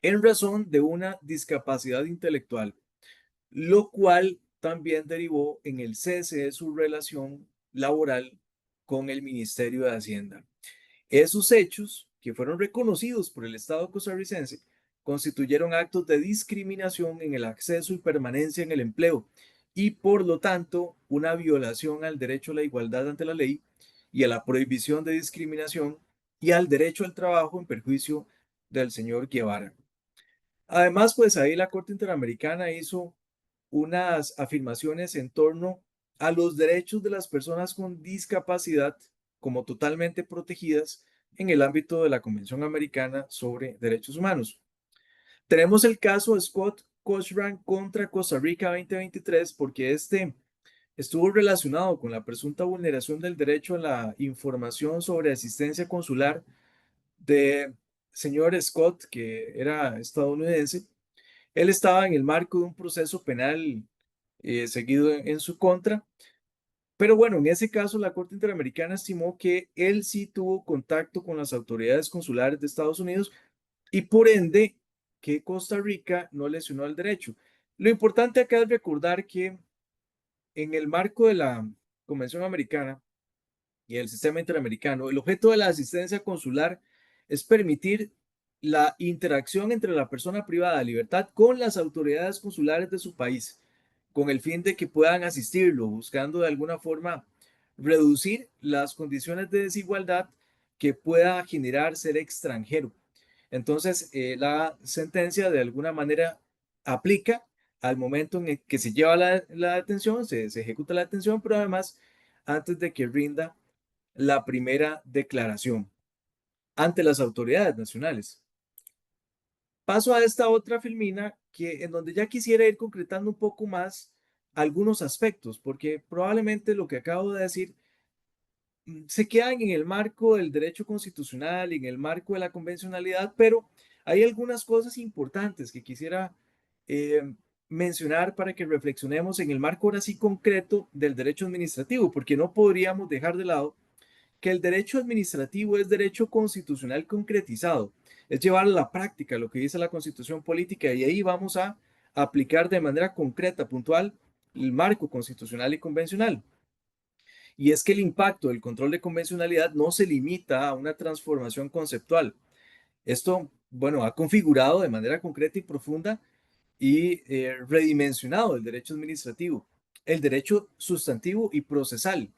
en razón de una discapacidad intelectual, lo cual también derivó en el cese de su relación laboral con el Ministerio de Hacienda. Esos hechos, que fueron reconocidos por el Estado costarricense, constituyeron actos de discriminación en el acceso y permanencia en el empleo y, por lo tanto, una violación al derecho a la igualdad ante la ley y a la prohibición de discriminación y al derecho al trabajo en perjuicio del señor Guevara. Además, pues ahí la Corte Interamericana hizo unas afirmaciones en torno a los derechos de las personas con discapacidad como totalmente protegidas en el ámbito de la Convención Americana sobre Derechos Humanos. Tenemos el caso Scott Cochran contra Costa Rica 2023 porque este estuvo relacionado con la presunta vulneración del derecho a la información sobre asistencia consular de señor Scott, que era estadounidense. Él estaba en el marco de un proceso penal seguido en su contra. Pero bueno, en ese caso la Corte Interamericana estimó que él sí tuvo contacto con las autoridades consulares de Estados Unidos y por ende que Costa Rica no lesionó el derecho. Lo importante acá es recordar que en el marco de la Convención Americana y el sistema interamericano, el objeto de la asistencia consular es permitir la interacción entre la persona privada de libertad con las autoridades consulares de su país, con el fin de que puedan asistirlo, buscando de alguna forma reducir las condiciones de desigualdad que pueda generar ser extranjero. Entonces, la sentencia de alguna manera aplica al momento en el que se lleva la detención, se ejecuta la detención, pero además antes de que rinda la primera declaración ante las autoridades nacionales. Paso a esta otra filmina que en donde ya quisiera ir concretando un poco más algunos aspectos, porque probablemente lo que acabo de decir se quedan en el marco del derecho constitucional y en el marco de la convencionalidad, pero hay algunas cosas importantes que quisiera eh, mencionar para que reflexionemos en el marco ahora sí concreto del derecho administrativo, porque no podríamos dejar de lado que el derecho administrativo es derecho constitucional concretizado, es llevar a la práctica lo que dice la Constitución política y ahí vamos a aplicar de manera concreta, puntual, el marco constitucional y convencional. Y es que el impacto del control de convencionalidad no se limita a una transformación conceptual. Esto, bueno, ha configurado de manera concreta y profunda y redimensionado el derecho administrativo, el derecho sustantivo y procesal.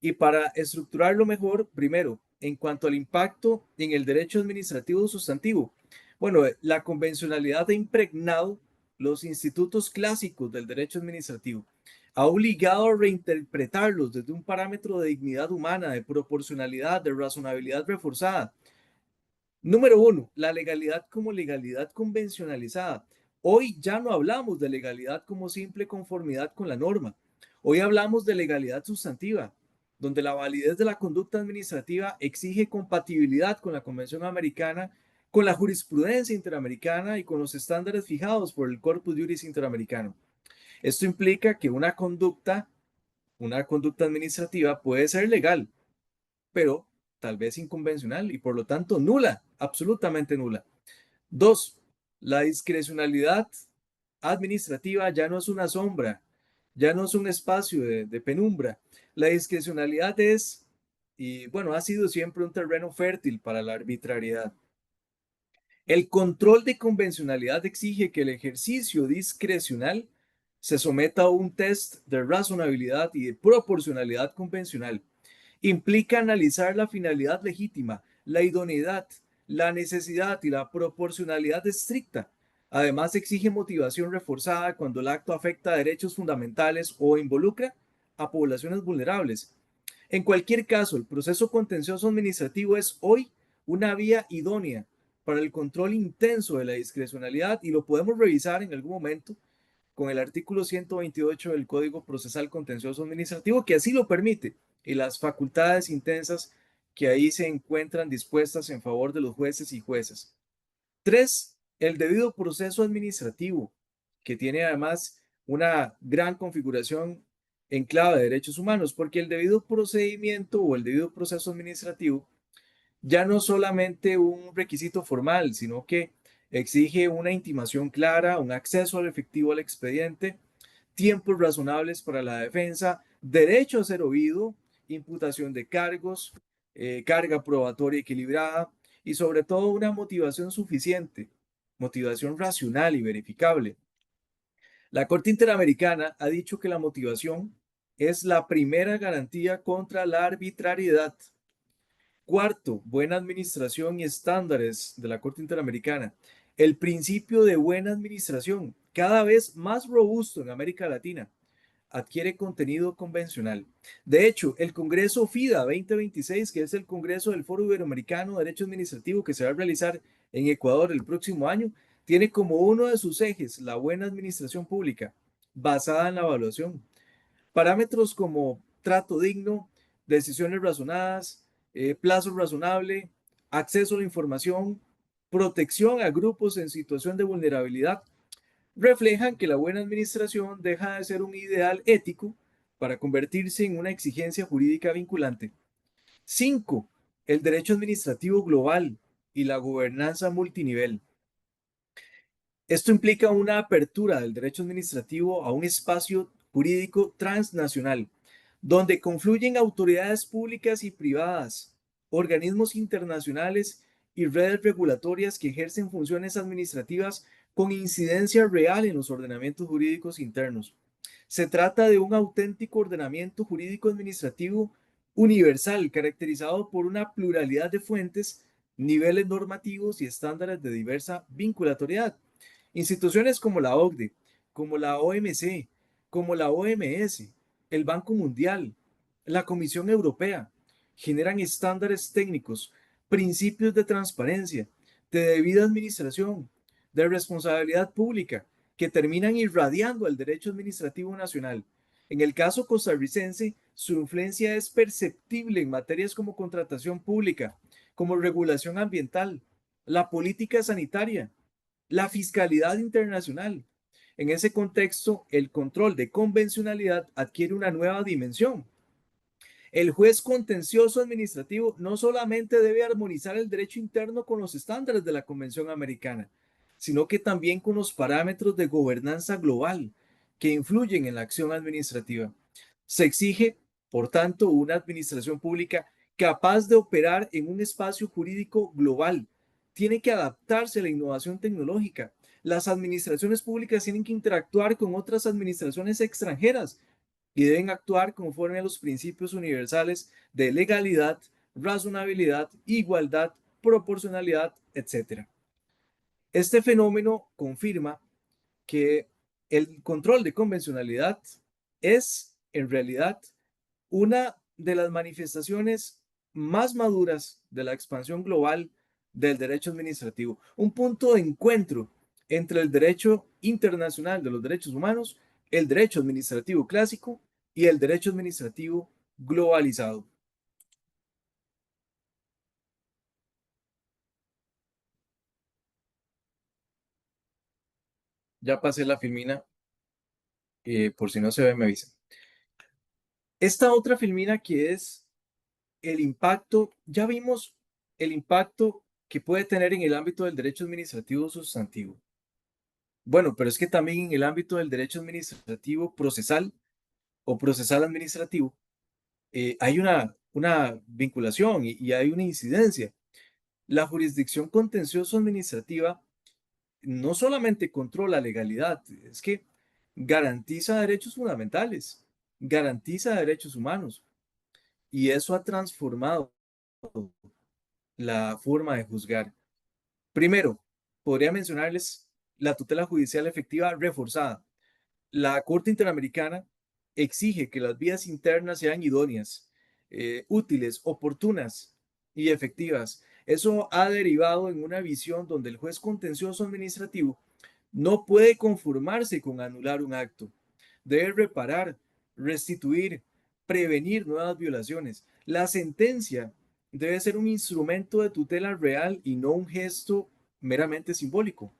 Y para estructurarlo mejor, primero, en cuanto al impacto en el derecho administrativo sustantivo, bueno, la convencionalidad ha impregnado los institutos clásicos del derecho administrativo, ha obligado a reinterpretarlos desde un parámetro de dignidad humana, de proporcionalidad, de razonabilidad reforzada. Número uno, la legalidad como legalidad convencionalizada. Hoy ya no hablamos de legalidad como simple conformidad con la norma. Hoy hablamos de legalidad sustantiva, donde la validez de la conducta administrativa exige compatibilidad con la Convención Americana, con la jurisprudencia interamericana y con los estándares fijados por el Corpus Juris Interamericano. Esto implica que una conducta administrativa puede ser legal, pero tal vez inconvencional y por lo tanto nula, absolutamente nula. Dos, la discrecionalidad administrativa ya no es una sombra, ya no es un espacio de penumbra. La discrecionalidad es, y bueno, ha sido siempre un terreno fértil para la arbitrariedad. El control de convencionalidad exige que el ejercicio discrecional se someta a un test de razonabilidad y de proporcionalidad convencional. Implica analizar la finalidad legítima, la idoneidad, la necesidad y la proporcionalidad estricta. Además, exige motivación reforzada cuando el acto afecta a derechos fundamentales o involucra a poblaciones vulnerables. En cualquier caso, el proceso contencioso administrativo es hoy una vía idónea para el control intenso de la discrecionalidad y lo podemos revisar en algún momento con el artículo 128 del Código Procesal Contencioso Administrativo, que así lo permite, y las facultades intensas que ahí se encuentran dispuestas en favor de los jueces y juezas. Tres, el debido proceso administrativo, que tiene además una gran configuración en clave de derechos humanos, porque el debido procedimiento o el debido proceso administrativo ya no solamente un requisito formal, sino que exige una intimación clara, un acceso al efectivo al expediente, tiempos razonables para la defensa, derecho a ser oído, imputación de cargos, carga probatoria equilibrada y sobre todo una motivación suficiente, motivación racional y verificable. La Corte Interamericana ha dicho que la motivación es la primera garantía contra la arbitrariedad. Cuarto, buena administración y estándares de la Corte Interamericana. El principio de buena administración, cada vez más robusto en América Latina, adquiere contenido convencional. De hecho, el Congreso FIDA 2026, que es el Congreso del Foro Iberoamericano de Derecho Administrativo que se va a realizar en Ecuador el próximo año, tiene como uno de sus ejes la buena administración pública, basada en la evaluación. Parámetros como trato digno, decisiones razonadas, plazo razonable, acceso a la información, protección a grupos en situación de vulnerabilidad, reflejan que la buena administración deja de ser un ideal ético para convertirse en una exigencia jurídica vinculante. 5. El derecho administrativo global y la gobernanza multinivel. Esto implica una apertura del derecho administrativo a un espacio jurídico transnacional, donde confluyen autoridades públicas y privadas, organismos internacionales y redes regulatorias que ejercen funciones administrativas con incidencia real en los ordenamientos jurídicos internos. Se trata de un auténtico ordenamiento jurídico administrativo universal, caracterizado por una pluralidad de fuentes, niveles normativos y estándares de diversa vinculatoriedad. Instituciones como la OCDE, como la OMC, como la OMS, el Banco Mundial, la Comisión Europea, generan estándares técnicos, principios de transparencia, de debida administración, de responsabilidad pública, que terminan irradiando el derecho administrativo nacional. En el caso costarricense, su influencia es perceptible en materias como contratación pública, como regulación ambiental, la política sanitaria, la fiscalidad internacional. En ese contexto, el control de convencionalidad adquiere una nueva dimensión. El juez contencioso administrativo no solamente debe armonizar el derecho interno con los estándares de la Convención Americana, sino que también con los parámetros de gobernanza global que influyen en la acción administrativa. Se exige, por tanto, una administración pública capaz de operar en un espacio jurídico global. Tiene que adaptarse a la innovación tecnológica. Las administraciones públicas tienen que interactuar con otras administraciones extranjeras y deben actuar conforme a los principios universales de legalidad, razonabilidad, igualdad, proporcionalidad, etc. Este fenómeno confirma que el control de convencionalidad es, en realidad, una de las manifestaciones más maduras de la expansión global del derecho administrativo, un punto de encuentro entre el derecho internacional de los derechos humanos, el derecho administrativo clásico y el derecho administrativo globalizado. Ya pasé la filmina, por si no se ve, me avisa. Esta otra filmina que es el impacto, ya vimos el impacto que puede tener en el ámbito del derecho administrativo sustantivo. Bueno, pero es que también en el ámbito del derecho administrativo procesal o procesal administrativo hay una vinculación y hay una incidencia. La jurisdicción contencioso administrativa no solamente controla legalidad, es que garantiza derechos fundamentales, garantiza derechos humanos y eso ha transformado la forma de juzgar. Primero, podría mencionarles la tutela judicial efectiva reforzada. La Corte Interamericana exige que las vías internas sean idóneas, útiles, oportunas y efectivas. Eso ha derivado en una visión donde el juez contencioso administrativo no puede conformarse con anular un acto. Debe reparar, restituir, prevenir nuevas violaciones. La sentencia debe ser un instrumento de tutela real y no un gesto meramente simbólico.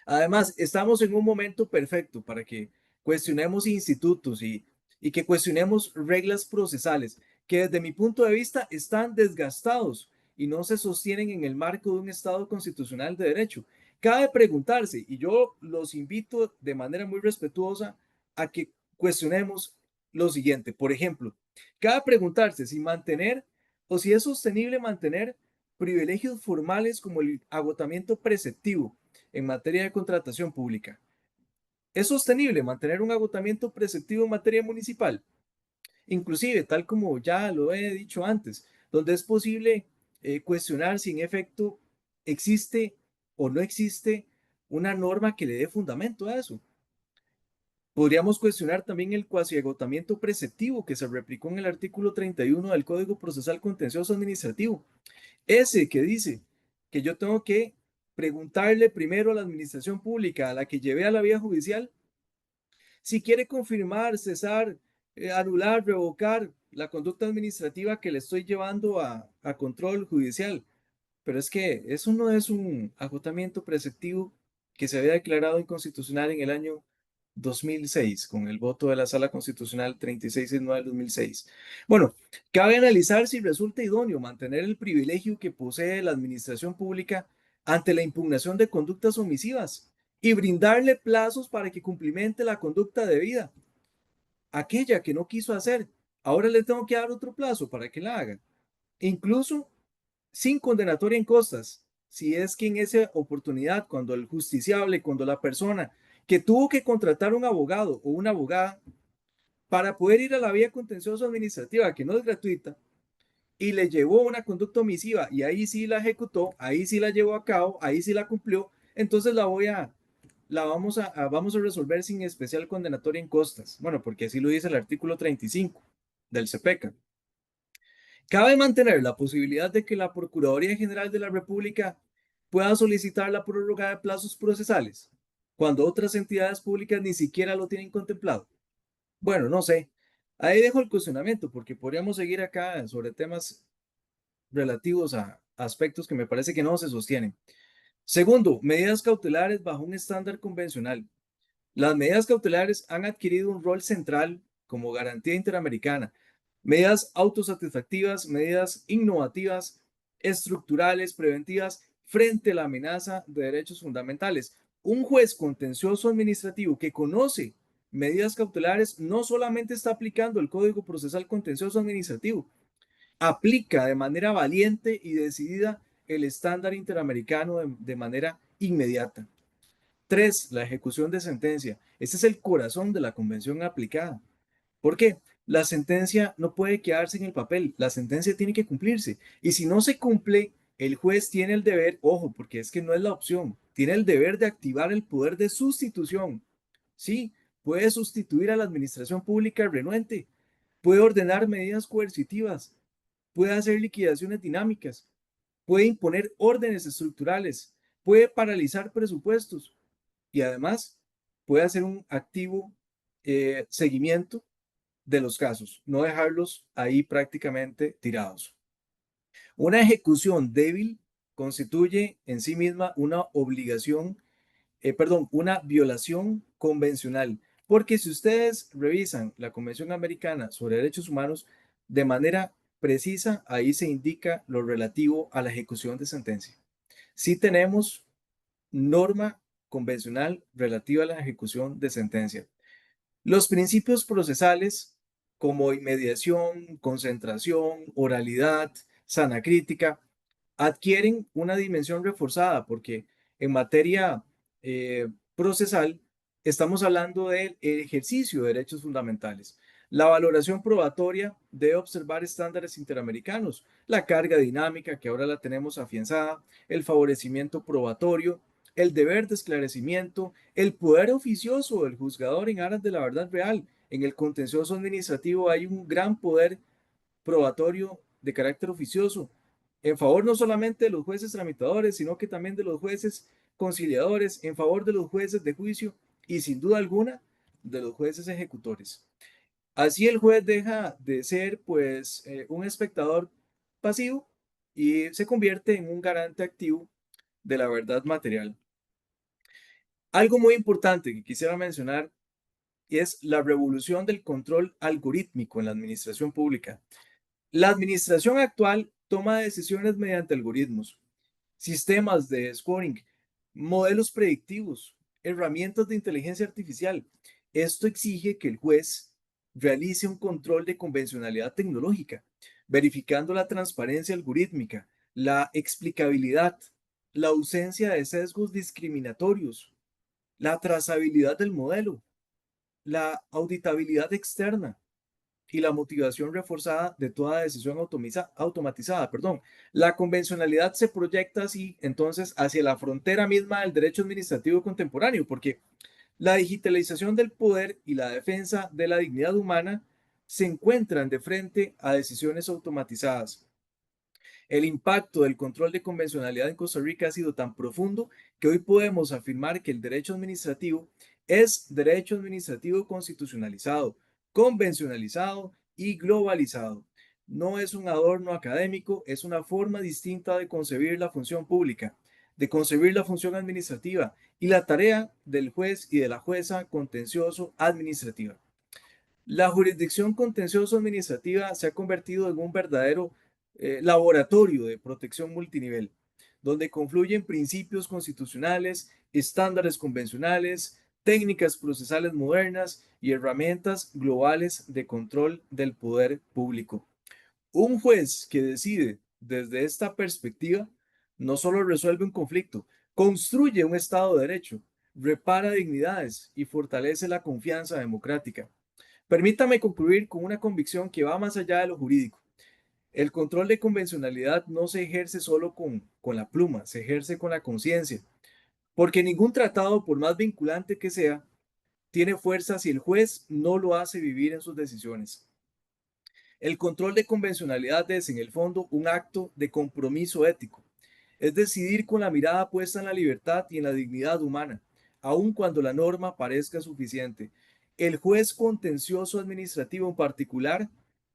Además, estamos en un momento perfecto para que cuestionemos institutos y que cuestionemos reglas procesales que desde mi punto de vista están desgastados y no se sostienen en el marco de un Estado constitucional de derecho. Cabe preguntarse, y yo los invito de manera muy respetuosa a que cuestionemos lo siguiente. Por ejemplo, cabe preguntarse si mantener o si es sostenible mantener privilegios formales como el agotamiento preceptivo en materia de contratación pública. ¿Es sostenible mantener un agotamiento preceptivo en materia municipal? Inclusive, tal como ya lo he dicho antes, donde es posible cuestionar si en efecto existe o no existe una norma que le dé fundamento a eso. Podríamos cuestionar también el cuasi agotamiento preceptivo que se replicó en el artículo 31 del Código Procesal Contencioso Administrativo. Ese que dice que yo tengo que preguntarle primero a la administración pública a la que llevé a la vía judicial si quiere confirmar, cesar, anular, revocar la conducta administrativa que le estoy llevando a control judicial. Pero es que eso no es un agotamiento preceptivo que se había declarado inconstitucional en el año 2006, con el voto de la Sala Constitucional 3669 del 2006. Bueno, cabe analizar si resulta idóneo mantener el privilegio que posee la administración pública ante la impugnación de conductas omisivas y brindarle plazos para que cumplimente la conducta debida. Aquella que no quiso hacer, ahora le tengo que dar otro plazo para que la haga. Incluso sin condenatoria en costas, si es que en esa oportunidad, cuando el justiciable, cuando la persona que tuvo que contratar un abogado o una abogada para poder ir a la vía contencioso administrativa, que no es gratuita, y le llevó una conducta omisiva y ahí sí la ejecutó, ahí sí la llevó a cabo, ahí sí la cumplió, entonces vamos a resolver sin especial condenatoria en costas. Bueno, porque así lo dice el artículo 35 del CPECA. Cabe mantener la posibilidad de que la Procuraduría General de la República pueda solicitar la prórroga de plazos procesales cuando otras entidades públicas ni siquiera lo tienen contemplado. Bueno, no sé. Ahí dejo el cuestionamiento porque podríamos seguir acá sobre temas relativos a aspectos que me parece que no se sostienen. Segundo, medidas cautelares bajo un estándar convencional. Las medidas cautelares han adquirido un rol central como garantía interamericana. Medidas autosatisfactivas, medidas innovativas, estructurales, preventivas frente a la amenaza de derechos fundamentales. Un juez contencioso administrativo que conoce medidas cautelares no solamente está aplicando el Código Procesal Contencioso Administrativo, aplica de manera valiente y decidida el estándar interamericano de manera inmediata. 3. La ejecución de sentencia. Este es el corazón de la convención aplicada. ¿Por qué? La sentencia no puede quedarse en el papel, la sentencia tiene que cumplirse. Y si no se cumple, el juez tiene el deber, ojo, porque es que no es la opción, tiene el deber de activar el poder de sustitución. Sí, puede sustituir a la administración pública renuente, puede ordenar medidas coercitivas, puede hacer liquidaciones dinámicas, puede imponer órdenes estructurales, puede paralizar presupuestos, y además puede hacer un activo seguimiento de los casos, no dejarlos ahí prácticamente tirados. Una ejecución débil constituye en sí misma una obligación, una violación convencional, porque si ustedes revisan la Convención Americana sobre Derechos Humanos de manera precisa, ahí se indica lo relativo a la ejecución de sentencia. Si tenemos norma convencional relativa a la ejecución de sentencia. Los principios procesales como inmediación, concentración, oralidad, sana crítica, adquieren una dimensión reforzada porque en materia procesal estamos hablando del ejercicio de derechos fundamentales. La valoración probatoria debe observar estándares interamericanos, la carga dinámica, que ahora la tenemos afianzada, el favorecimiento probatorio, el deber de esclarecimiento, el poder oficioso del juzgador en aras de la verdad real. En el contencioso administrativo hay un gran poder probatorio de carácter oficioso en favor no solamente de los jueces tramitadores, sino que también de los jueces conciliadores, en favor de los jueces de juicio y sin duda alguna de los jueces ejecutores. Así el juez deja de ser pues un espectador pasivo y se convierte en un garante activo de la verdad material. Algo muy importante que quisiera mencionar es la revolución del control algorítmico en la administración pública. La administración actual toma de decisiones mediante algoritmos, sistemas de scoring, modelos predictivos, herramientas de inteligencia artificial. Esto exige que el juez realice un control de convencionalidad tecnológica, verificando la transparencia algorítmica, la explicabilidad, la ausencia de sesgos discriminatorios, la trazabilidad del modelo, la auditabilidad externa y la motivación reforzada de toda decisión automatizada. Perdón. La convencionalidad se proyecta así entonces hacia la frontera misma del derecho administrativo contemporáneo, porque la digitalización del poder y la defensa de la dignidad humana se encuentran de frente a decisiones automatizadas. El impacto del control de convencionalidad en Costa Rica ha sido tan profundo que hoy podemos afirmar que el derecho administrativo es derecho administrativo constitucionalizado, convencionalizado y globalizado. No es un adorno académico, es una forma distinta de concebir la función pública, de concebir la función administrativa y la tarea del juez y de la jueza contencioso administrativa. La jurisdicción contencioso administrativa se ha convertido en un verdadero laboratorio de protección multinivel, donde confluyen principios constitucionales, estándares convencionales, técnicas procesales modernas y herramientas globales de control del poder público. Un juez que decide desde esta perspectiva no solo resuelve un conflicto, construye un Estado de Derecho, repara dignidades y fortalece la confianza democrática. Permítame concluir con una convicción que va más allá de lo jurídico. El control de convencionalidad no se ejerce solo con la pluma, se ejerce con la conciencia, porque ningún tratado, por más vinculante que sea, tiene fuerza si el juez no lo hace vivir en sus decisiones. El control de convencionalidad es, en el fondo, un acto de compromiso ético. Es decidir con la mirada puesta en la libertad y en la dignidad humana, aun cuando la norma parezca suficiente. El juez contencioso administrativo en particular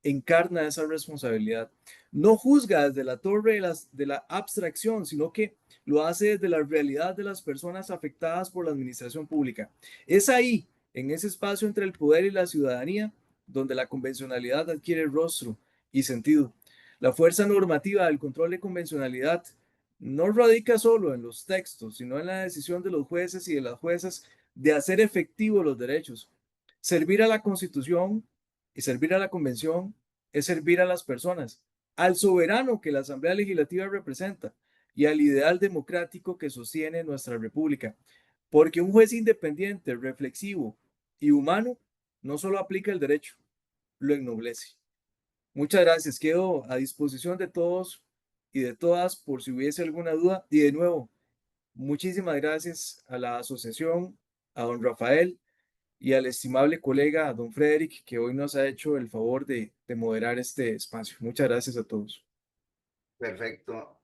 encarna esa responsabilidad. No juzga desde la torre de la abstracción, sino que lo hace desde la realidad de las personas afectadas por la administración pública. Es ahí, en ese espacio entre el poder y la ciudadanía, donde la convencionalidad adquiere rostro y sentido. La fuerza normativa del control de convencionalidad no radica solo en los textos, sino en la decisión de los jueces y de las juezas de hacer efectivos los derechos. Servir a la Constitución y servir a la Convención es servir a las personas, al soberano que la Asamblea Legislativa representa y al ideal democrático que sostiene nuestra República. Porque un juez independiente, reflexivo y humano no solo aplica el derecho, lo ennoblece. Muchas gracias. Quedo a disposición de todos y de todas por si hubiese alguna duda. Y de nuevo, muchísimas gracias a la asociación, a don Rafael y al estimable colega, a don Frederick, que hoy nos ha hecho el favor de moderar este espacio. Muchas gracias a todos. Perfecto.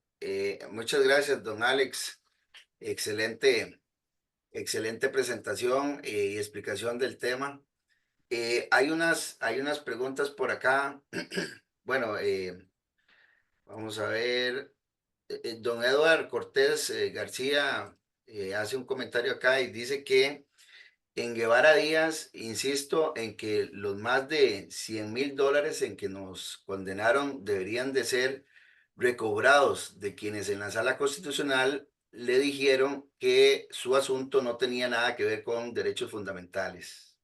Muchas gracias, don Alex. Excelente, excelente presentación y explicación del tema. Hay unas preguntas por acá. Bueno, vamos a ver. Don Eduardo Cortés García hace un comentario acá y dice que en Guevara Díaz, insisto en que los más de $100,000 en que nos condenaron deberían de ser recobrados de quienes en la sala constitucional le dijeron que su asunto no tenía nada que ver con derechos fundamentales.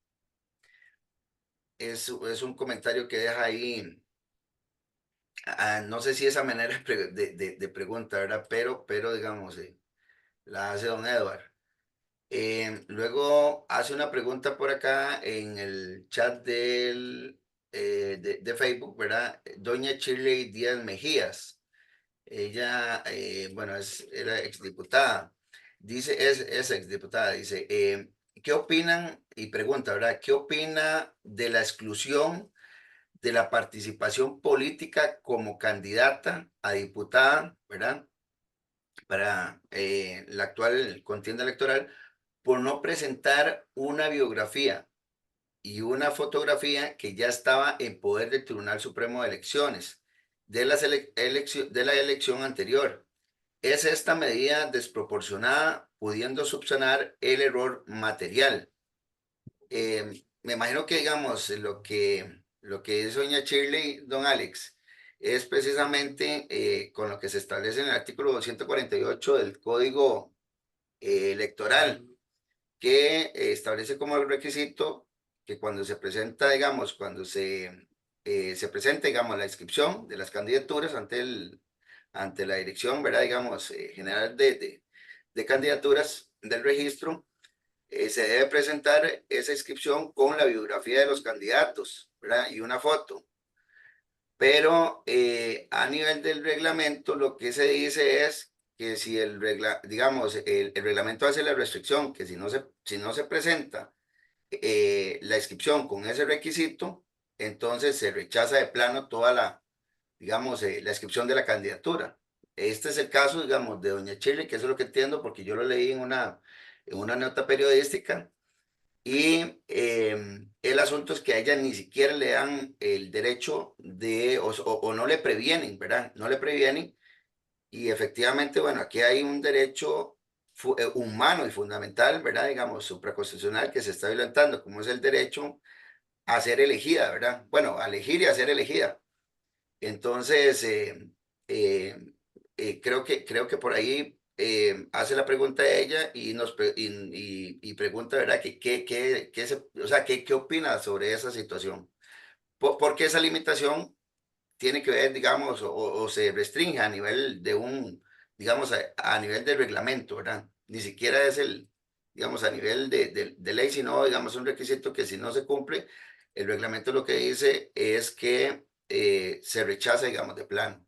Es un comentario que deja ahí, no sé si esa manera de pregunta, ¿verdad? Pero digamos, la hace don Edward. Luego hace una pregunta por acá en el chat de Facebook, ¿verdad? Doña Shirley Díaz Mejías. Ella, bueno, era exdiputada. Dice, es exdiputada. Dice, ¿qué opinan? Y pregunta, ¿verdad? ¿Qué opina de la exclusión de la participación política como candidata a diputada, ¿verdad? Para la actual contienda electoral por no presentar una biografía y una fotografía que ya estaba en poder del Tribunal Supremo de Elecciones de la elección anterior? ¿Es esta medida desproporcionada, pudiendo subsanar el error material? Me imagino que, digamos, lo que dice doña Shirley, don Alex, es precisamente con lo que se establece en el artículo 148 del Código Electoral, que establece como requisito que cuando se presenta, digamos, se presenta, digamos, la inscripción de las candidaturas ante la dirección, ¿verdad? Digamos, general de candidaturas del registro, se debe presentar esa inscripción con la biografía de los candidatos, ¿verdad? Y una foto. Pero a nivel del reglamento, lo que se dice es que si digamos, el reglamento hace la restricción, que si no se presenta la inscripción con ese requisito, entonces se rechaza de plano toda digamos, la inscripción de la candidatura. Este es el caso, digamos, de doña Shirley, que eso es lo que entiendo, porque yo lo leí en una nota periodística, y el asunto es que a ella ni siquiera le dan el derecho o no le previenen, ¿verdad? No le previenen, y efectivamente, bueno, aquí hay un derecho humano y fundamental, ¿verdad? Digamos, supraconstitucional que se está violentando, como es el derecho a ser elegida, ¿verdad? Bueno, a elegir y a ser elegida. Entonces, eh, creo que por ahí hace la pregunta a ella y y pregunta, ¿verdad? O sea, ¿qué opina sobre esa situación? Porque esa limitación tiene que ver, digamos, o se restringe a nivel digamos, a nivel del reglamento, ¿verdad? Ni siquiera es digamos, a nivel de ley, sino, digamos, un requisito que si no se cumple, el reglamento lo que dice es que se rechaza, digamos, de plano.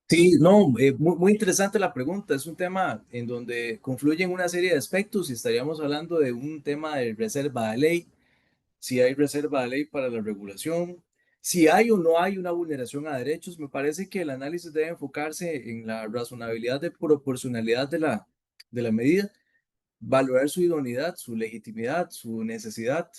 Sí, no, muy interesante la pregunta. Es un tema en donde confluyen una serie de aspectos y estaríamos hablando de un tema de reserva de ley, si hay reserva de ley para la regulación, si hay o no hay una vulneración a derechos. Me parece que el análisis debe enfocarse en la razonabilidad de proporcionalidad de la medida, valorar su idoneidad, su legitimidad, su necesidad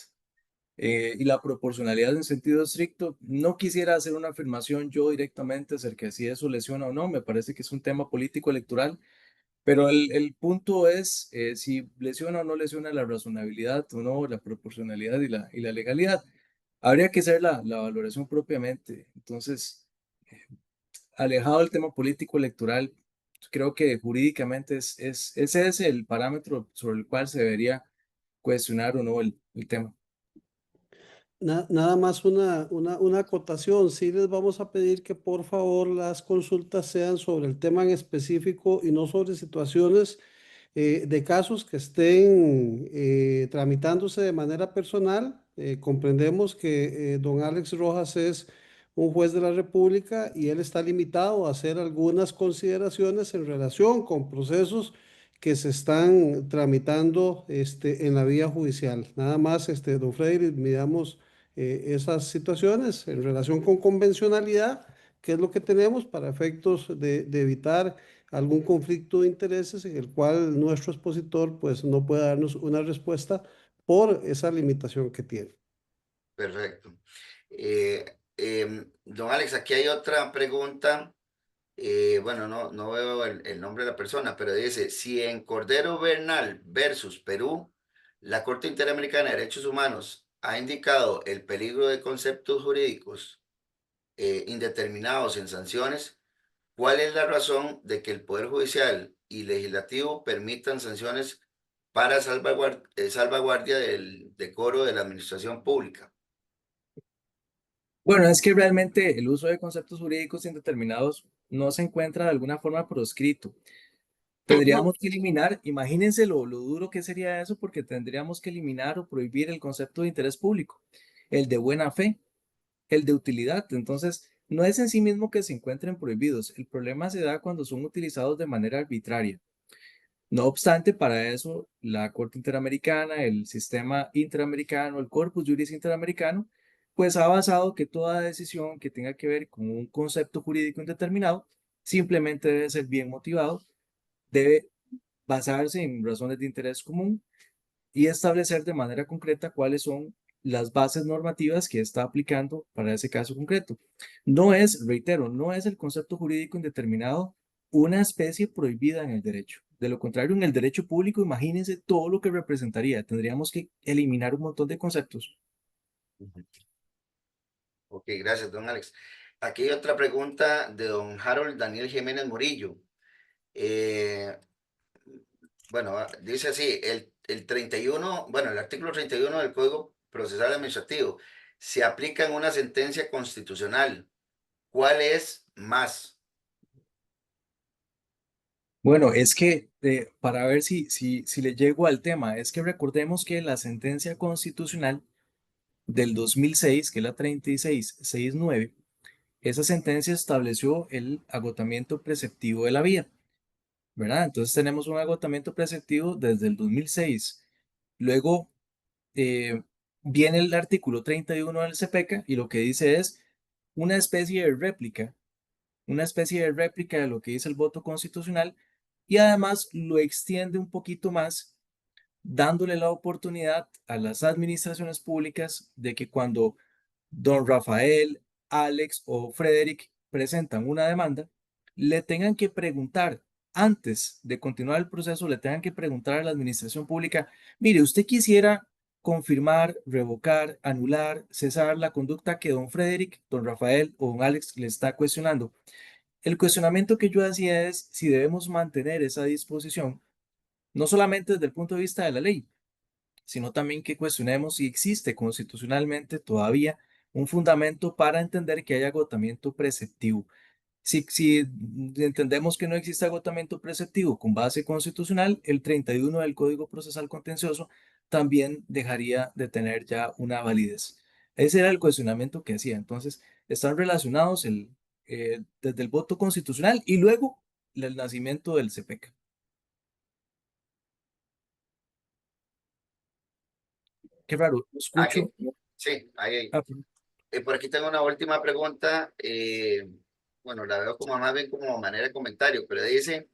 y la proporcionalidad en sentido estricto. No quisiera hacer una afirmación yo directamente acerca de si eso lesiona o no. Me parece que es un tema político electoral, pero el punto es si lesiona o no lesiona la razonabilidad o no, la proporcionalidad y la legalidad. Habría que hacer la valoración propiamente. Entonces, alejado del tema político electoral, creo que jurídicamente ese es el parámetro sobre el cual se debería cuestionar o no el tema. Nada más una acotación. Sí les vamos a pedir que por favor las consultas sean sobre el tema en específico y no sobre situaciones de casos que estén tramitándose de manera personal. Comprendemos que don Alex Rojas es un juez de la República y él está limitado a hacer algunas consideraciones en relación con procesos que se están tramitando en la vía judicial. Nada más, don Freddy, miramos esas situaciones en relación con convencionalidad, que es lo que tenemos para efectos de evitar algún conflicto de intereses en el cual nuestro expositor pues no pueda darnos una respuesta por esa limitación que tiene. Perfecto. Don Alex, aquí hay otra pregunta. Bueno, no veo el nombre de la persona, pero dice, si en Cordero Bernal versus Perú, la Corte Interamericana de Derechos Humanos ha indicado el peligro de conceptos jurídicos indeterminados en sanciones, ¿cuál es la razón de que el Poder Judicial y Legislativo permitan sanciones para salvaguardia del decoro de la administración pública? Bueno, es que realmente el uso de conceptos jurídicos indeterminados no se encuentra de alguna forma proscrito. Tendríamos que eliminar, imagínense lo duro que sería eso, porque tendríamos que eliminar o prohibir el concepto de interés público, el de buena fe, el de utilidad. Entonces, no es en sí mismo que se encuentren prohibidos. El problema se da cuando son utilizados de manera arbitraria. No obstante, para eso la Corte Interamericana, el sistema interamericano, el Corpus Juris Interamericano, pues ha basado que toda decisión que tenga que ver con un concepto jurídico indeterminado simplemente debe ser bien motivado, debe basarse en razones de interés común y establecer de manera concreta cuáles son las bases normativas que está aplicando para ese caso concreto. No es, reitero, no es el concepto jurídico indeterminado una especie prohibida en el derecho. De lo contrario, en el derecho público, imagínense todo lo que representaría. Tendríamos que eliminar un montón de conceptos. Ok, gracias, don Alex. Aquí hay otra pregunta de don Harold Daniel Jiménez Murillo. Eh, bueno, dice así, el 31, bueno, el artículo 31 del Código Procesal Administrativo se aplica en una sentencia constitucional. ¿Cuál es más? Bueno, es que para ver si le llego al tema, es que recordemos que la sentencia constitucional del 2006, que es la 3669, esa sentencia estableció el agotamiento preceptivo de la vía, ¿verdad? Entonces tenemos un agotamiento preceptivo desde el 2006. Luego eh, viene el artículo 31 del CPK y lo que dice es una especie de réplica, una especie de réplica de lo que dice el voto constitucional y además lo extiende un poquito más, dándole la oportunidad a las administraciones públicas de que cuando don Rafael, Alex o Frederick presentan una demanda, le tengan que preguntar, antes de continuar el proceso, le tengan que preguntar a la administración pública, mire, usted quisiera confirmar, revocar, anular, cesar la conducta que don Frederick, don Rafael o don Alex le está cuestionando. El cuestionamiento que yo hacía es si debemos mantener esa disposición, no solamente desde el punto de vista de la ley, sino también que cuestionemos si existe constitucionalmente todavía un fundamento para entender que hay agotamiento preceptivo. Si entendemos que no existe agotamiento preceptivo con base constitucional, el 31 del Código Procesal Contencioso también dejaría de tener ya una validez. Ese era el cuestionamiento que hacía. Entonces, están relacionados desde el voto constitucional y luego el nacimiento del CPK. Qué raro, lo Aquí, escucho. sí, ahí. Ah, Por aquí tengo una última pregunta. Bueno, la veo como más bien como manera de comentario, pero dice,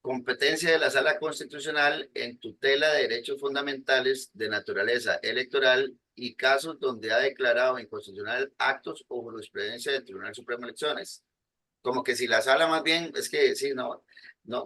competencia de la Sala Constitucional en tutela de derechos fundamentales de naturaleza electoral y casos donde ha declarado inconstitucional actos o jurisprudencia del Tribunal Supremo de Elecciones. Como que si la sala más bien, es que sí, no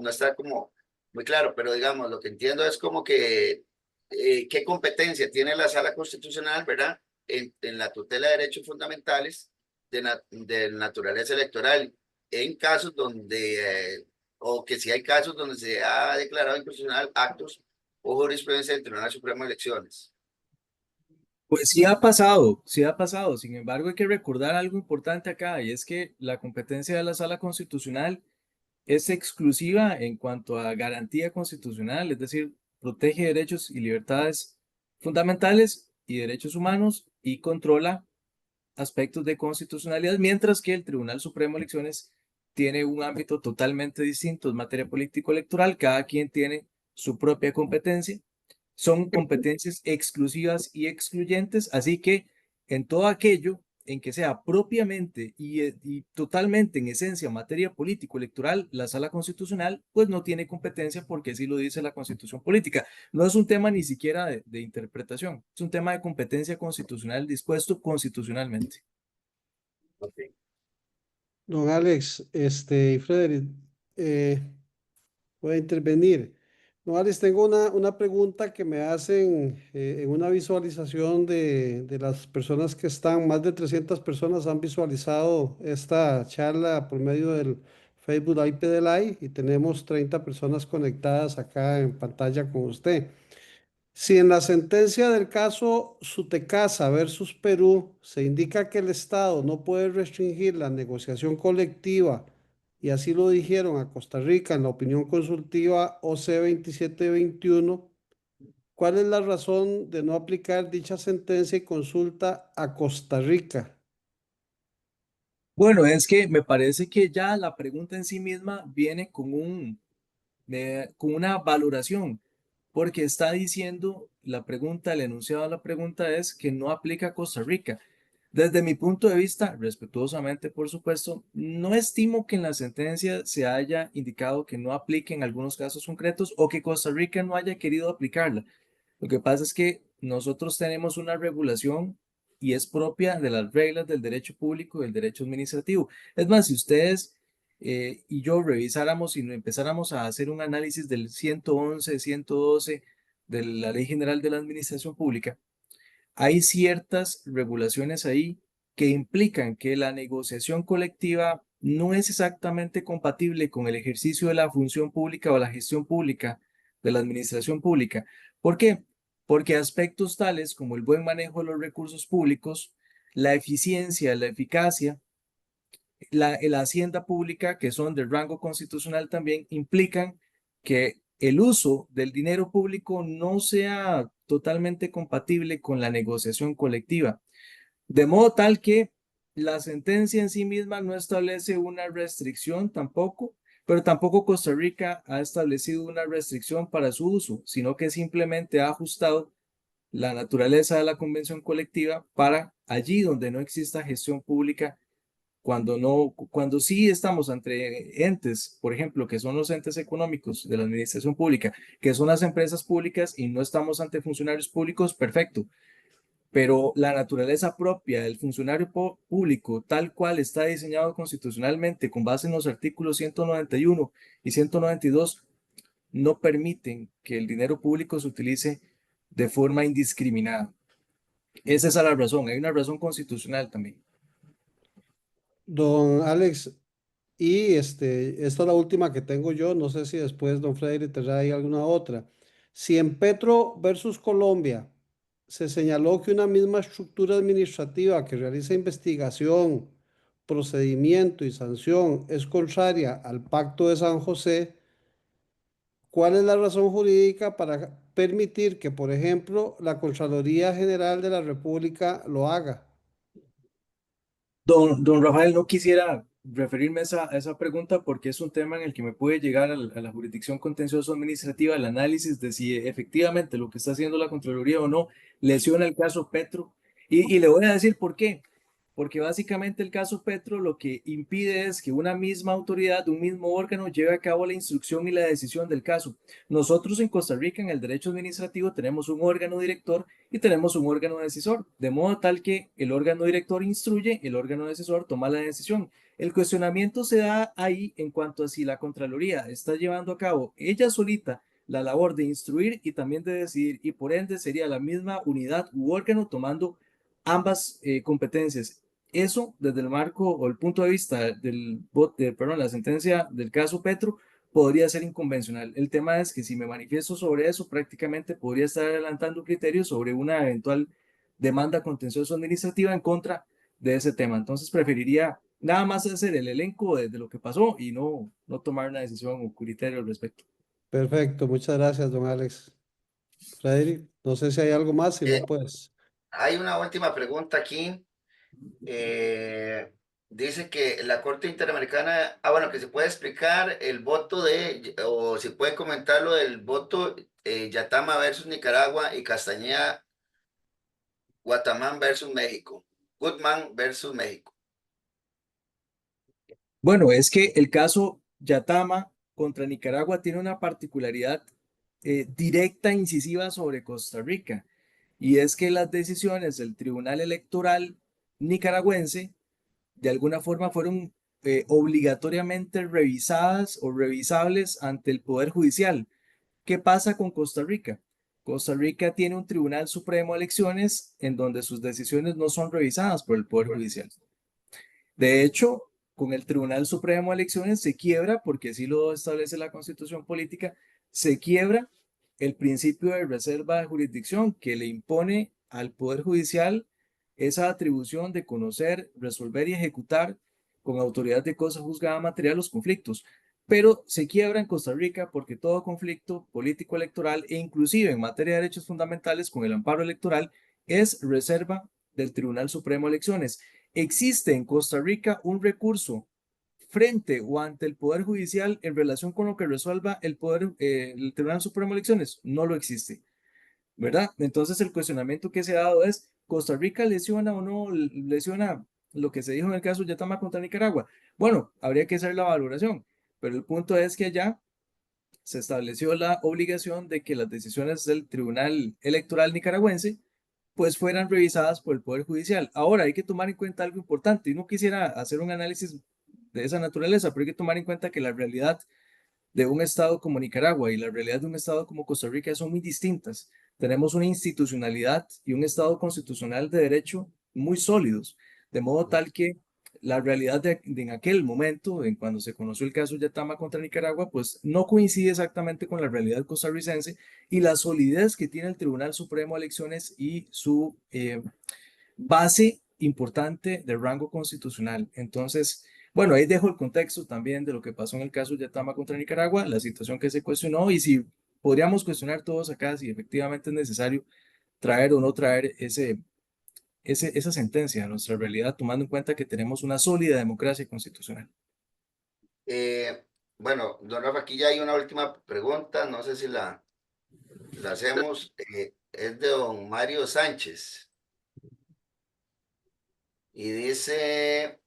está como muy claro, pero digamos, lo que entiendo es como que qué competencia tiene la sala constitucional, ¿verdad? En la tutela de derechos fundamentales de naturaleza electoral, en casos donde, o que si hay casos donde se ha declarado inconstitucional actos o jurisprudencia del Tribunal Supremo de Elecciones. pues sí ha pasado, sí ha pasado. Sin embargo, hay que recordar algo importante acá y es que la competencia de la Sala Constitucional es exclusiva en cuanto a garantía constitucional, es decir, protege derechos y libertades fundamentales y derechos humanos y controla aspectos de constitucionalidad, mientras que el Tribunal Supremo de Elecciones tiene un ámbito totalmente distinto, es materia político-electoral, cada quien tiene su propia competencia, son competencias exclusivas y excluyentes, así que en todo aquello en que sea propiamente y totalmente en esencia materia político-electoral, la sala constitucional pues no tiene competencia porque así lo dice la constitución política. No es un tema ni siquiera de interpretación, es un tema de competencia constitucional dispuesto constitucionalmente. Okay. Don Alex, y Frederick, eh, voy a intervenir. Don Alex, tengo una pregunta que me hacen en una visualización de las personas que están, más de 300 personas han visualizado esta charla por medio del Facebook Live de Live y tenemos 30 personas conectadas acá en pantalla con usted. Si en la sentencia del caso Sutecasa versus Perú se indica que el Estado no puede restringir la negociación colectiva, y así lo dijeron a Costa Rica en la opinión consultiva OC 2721, ¿cuál es la razón de no aplicar dicha sentencia y consulta a Costa Rica? Bueno, es que me parece que ya la pregunta en sí misma viene con una valoración, porque está diciendo la pregunta, el enunciado de la pregunta es que no aplica a Costa Rica. Desde mi punto de vista, respetuosamente, por supuesto, no estimo que en la sentencia se haya indicado que no aplique en algunos casos concretos o que Costa Rica no haya querido aplicarla. Lo que pasa es que nosotros tenemos una regulación y es propia de las reglas del derecho público y del derecho administrativo. Es más, si ustedes y yo revisáramos y empezáramos a hacer un análisis del 111, 112 de la Ley General de la Administración Pública, hay ciertas regulaciones ahí que implican que la negociación colectiva no es exactamente compatible con el ejercicio de la función pública o la gestión pública de la administración pública. ¿Por qué? Porque aspectos tales como el buen manejo de los recursos públicos, la eficiencia, la eficacia, la hacienda pública, que son de rango constitucional también, implican que el uso del dinero público no sea totalmente compatible con la negociación colectiva. De modo tal que la sentencia en sí misma no establece una restricción tampoco, pero tampoco Costa Rica ha establecido una restricción para su uso, sino que simplemente ha ajustado la naturaleza de la convención colectiva para allí donde no exista gestión pública, cuando sí estamos entre entes, por ejemplo, que son los entes económicos de la administración pública, que son las empresas públicas y no estamos ante funcionarios públicos, perfecto, pero la naturaleza propia del funcionario público, tal cual está diseñado constitucionalmente con base en los artículos 191 y 192, no permiten que el dinero público se utilice de forma indiscriminada. Esa es la razón, hay una razón constitucional también. Don Alex, y esta es la última que tengo yo, no sé si después don Freddy tendrá ahí alguna otra. Si en Petro versus Colombia se señaló que una misma estructura administrativa que realiza investigación, procedimiento y sanción es contraria al Pacto de San José, ¿cuál es la razón jurídica para permitir que, por ejemplo, la Contraloría General de la República lo haga? Don Rafael, no quisiera referirme a esa pregunta porque es un tema en el que me puede llegar a la jurisdicción contencioso administrativa el análisis de si efectivamente lo que está haciendo la Contraloría o no lesiona el caso Petro. Y le voy a decir por qué. Porque básicamente el caso Petro lo que impide es que una misma autoridad, un mismo órgano, lleve a cabo la instrucción y la decisión del caso. Nosotros en Costa Rica, en el derecho administrativo, tenemos un órgano director y tenemos un órgano decisor, de modo tal que el órgano director instruye, el órgano decisor toma la decisión. El cuestionamiento se da ahí en cuanto a si la Contraloría está llevando a cabo ella solita la labor de instruir y también de decidir, y por ende sería la misma unidad u órgano tomando ambas competencias. Eso, desde el marco o el punto de vista perdón, la sentencia del caso Petro, podría ser inconvencional. El tema es que si me manifiesto sobre eso, prácticamente podría estar adelantando criterios sobre una eventual demanda contencioso administrativa en contra de ese tema. Entonces preferiría nada más hacer el elenco de lo que pasó y no tomar una decisión o criterio al respecto. Perfecto, muchas gracias, don Alex. Freddy, no sé si hay algo más, si no, Eh, pues. Hay una última pregunta aquí. Eh, Dice que la Corte Interamericana, bueno, que se puede explicar el voto o si puede comentar lo del voto Yatama versus Nicaragua y Castañeda Guatemala versus México. Goodman versus México. Bueno, es que el caso Yatama contra Nicaragua tiene una particularidad directa e incisiva sobre Costa Rica, y es que las decisiones del Tribunal Electoral nicaragüense de alguna forma fueron obligatoriamente revisadas o revisables ante el Poder Judicial. ¿Qué pasa con Costa Rica? Costa Rica tiene un Tribunal Supremo de Elecciones en donde sus decisiones no son revisadas por el Poder Judicial. De hecho, con el Tribunal Supremo de Elecciones se quiebra, porque así lo establece la Constitución Política, se quiebra el principio de reserva de jurisdicción que le impone al Poder Judicial esa atribución de conocer, resolver y ejecutar con autoridad de cosa juzgada material los conflictos. Pero se quiebra en Costa Rica porque todo conflicto político electoral e inclusive en materia de derechos fundamentales con el amparo electoral es reserva del Tribunal Supremo de Elecciones. ¿Existe en Costa Rica un recurso frente o ante el Poder Judicial en relación con lo que resuelva el Tribunal Supremo de Elecciones? No lo existe, ¿verdad? Entonces el cuestionamiento que se ha dado es, ¿Costa Rica lesiona o no lesiona lo que se dijo en el caso de Yatama contra Nicaragua? Bueno, habría que hacer la valoración, pero el punto es que allá se estableció la obligación de que las decisiones del Tribunal Electoral nicaragüense pues fueran revisadas por el Poder Judicial. Ahora hay que tomar en cuenta algo importante, y no quisiera hacer un análisis de esa naturaleza, pero hay que tomar en cuenta que la realidad de un Estado como Nicaragua y la realidad de un Estado como Costa Rica son muy distintas. Tenemos una institucionalidad y un Estado constitucional de derecho muy sólidos. de modo tal que la realidad de en aquel momento, en cuando se conoció el caso Yatama contra Nicaragua, pues no coincide exactamente con la realidad costarricense y la solidez que tiene el Tribunal Supremo de Elecciones y su base importante de rango constitucional. Entonces, bueno, ahí dejo el contexto también de lo que pasó en el caso Yatama contra Nicaragua, la situación que se cuestionó y si podríamos cuestionar todos acá si efectivamente es necesario traer o no traer esa sentencia a nuestra realidad, tomando en cuenta que tenemos una sólida democracia constitucional. Eh, bueno, don Rafa, aquí ya hay una última pregunta, no sé si la hacemos. Es de don Mario Sánchez y dice,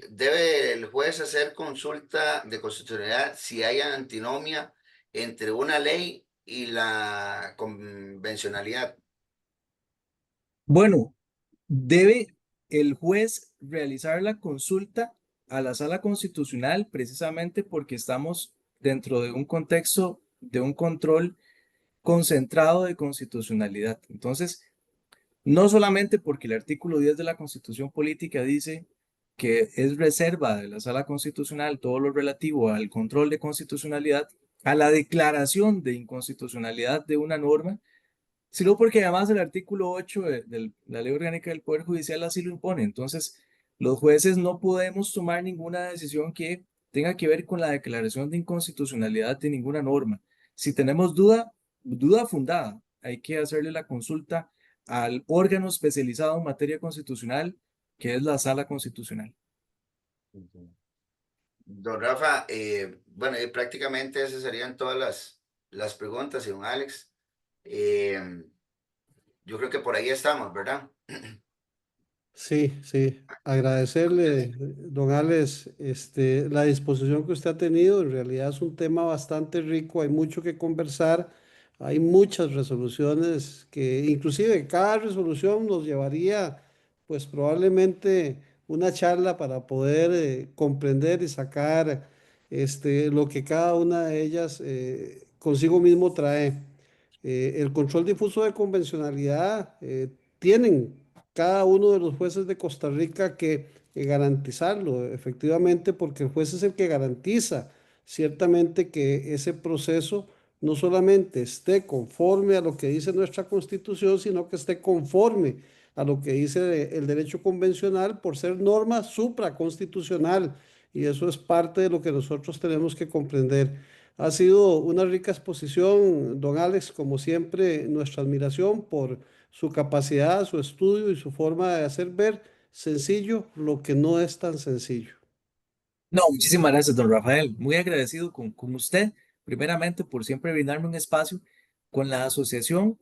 ¿debe el juez hacer consulta de constitucionalidad si hay antinomia entre una ley y la convencionalidad? Bueno, debe el juez realizar la consulta a la sala constitucional precisamente porque estamos dentro de un contexto de un control concentrado de constitucionalidad. Entonces, no solamente porque el artículo 10 de la Constitución Política dice que es reserva de la Sala Constitucional todo lo relativo al control de constitucionalidad, a la declaración de inconstitucionalidad de una norma, sino porque además el artículo 8 de la Ley Orgánica del Poder Judicial así lo impone. Entonces, los jueces no podemos tomar ninguna decisión que tenga que ver con la declaración de inconstitucionalidad de ninguna norma. Si tenemos duda fundada, hay que hacerle la consulta al órgano especializado en materia constitucional, que es la Sala Constitucional. Ujú. Don Rafa, bueno, y prácticamente esas serían todas las preguntas, y don Alex. Eh, yo creo que por ahí estamos, ¿verdad? Sí, sí. Agradecerle, don Alex, la disposición que usted ha tenido. En realidad es un tema bastante rico, hay mucho que conversar, hay muchas resoluciones que inclusive cada resolución nos llevaría pues probablemente una charla para poder comprender y sacar lo que cada una de ellas consigo mismo trae. El control difuso de convencionalidad tienen cada uno de los jueces de Costa Rica que garantizarlo, efectivamente, porque el juez es el que garantiza ciertamente que ese proceso no solamente esté conforme a lo que dice nuestra Constitución, sino que esté conforme a lo que dice el derecho convencional por ser norma supraconstitucional. Y eso es parte de lo que nosotros tenemos que comprender. Ha sido una rica exposición, don Alex, como siempre, nuestra admiración por su capacidad, su estudio y su forma de hacer ver sencillo lo que no es tan sencillo. No, muchísimas gracias, don Rafael. Muy agradecido con usted, primeramente por siempre brindarme un espacio con la asociación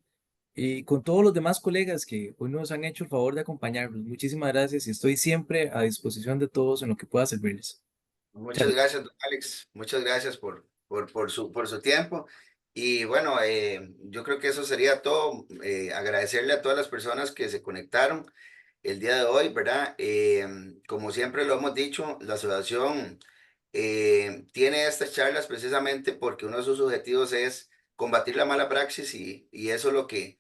y con todos los demás colegas que hoy nos han hecho el favor de acompañarnos. Muchísimas gracias y estoy siempre a disposición de todos en lo que pueda servirles. Muchas Muchas gracias, don Alex. Muchas gracias por su tiempo. Y bueno, yo creo que eso sería todo. Agradecerle a todas las personas que se conectaron el día de hoy, ¿verdad? Como siempre lo hemos dicho, la asociación tiene estas charlas precisamente porque uno de sus objetivos es combatir la mala praxis y eso es lo que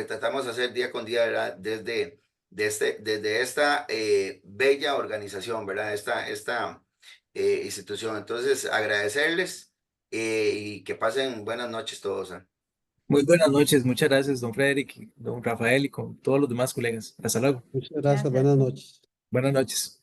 tratamos de hacer día con día, ¿verdad? Desde esta bella organización, ¿verdad? Esta institución. Entonces, agradecerles y que pasen buenas noches todos. ¿Ah? Muy buenas noches, muchas gracias, don Frederick, don Rafael y con todos los demás colegas. Hasta luego. Muchas gracias, buenas noches. Buenas noches.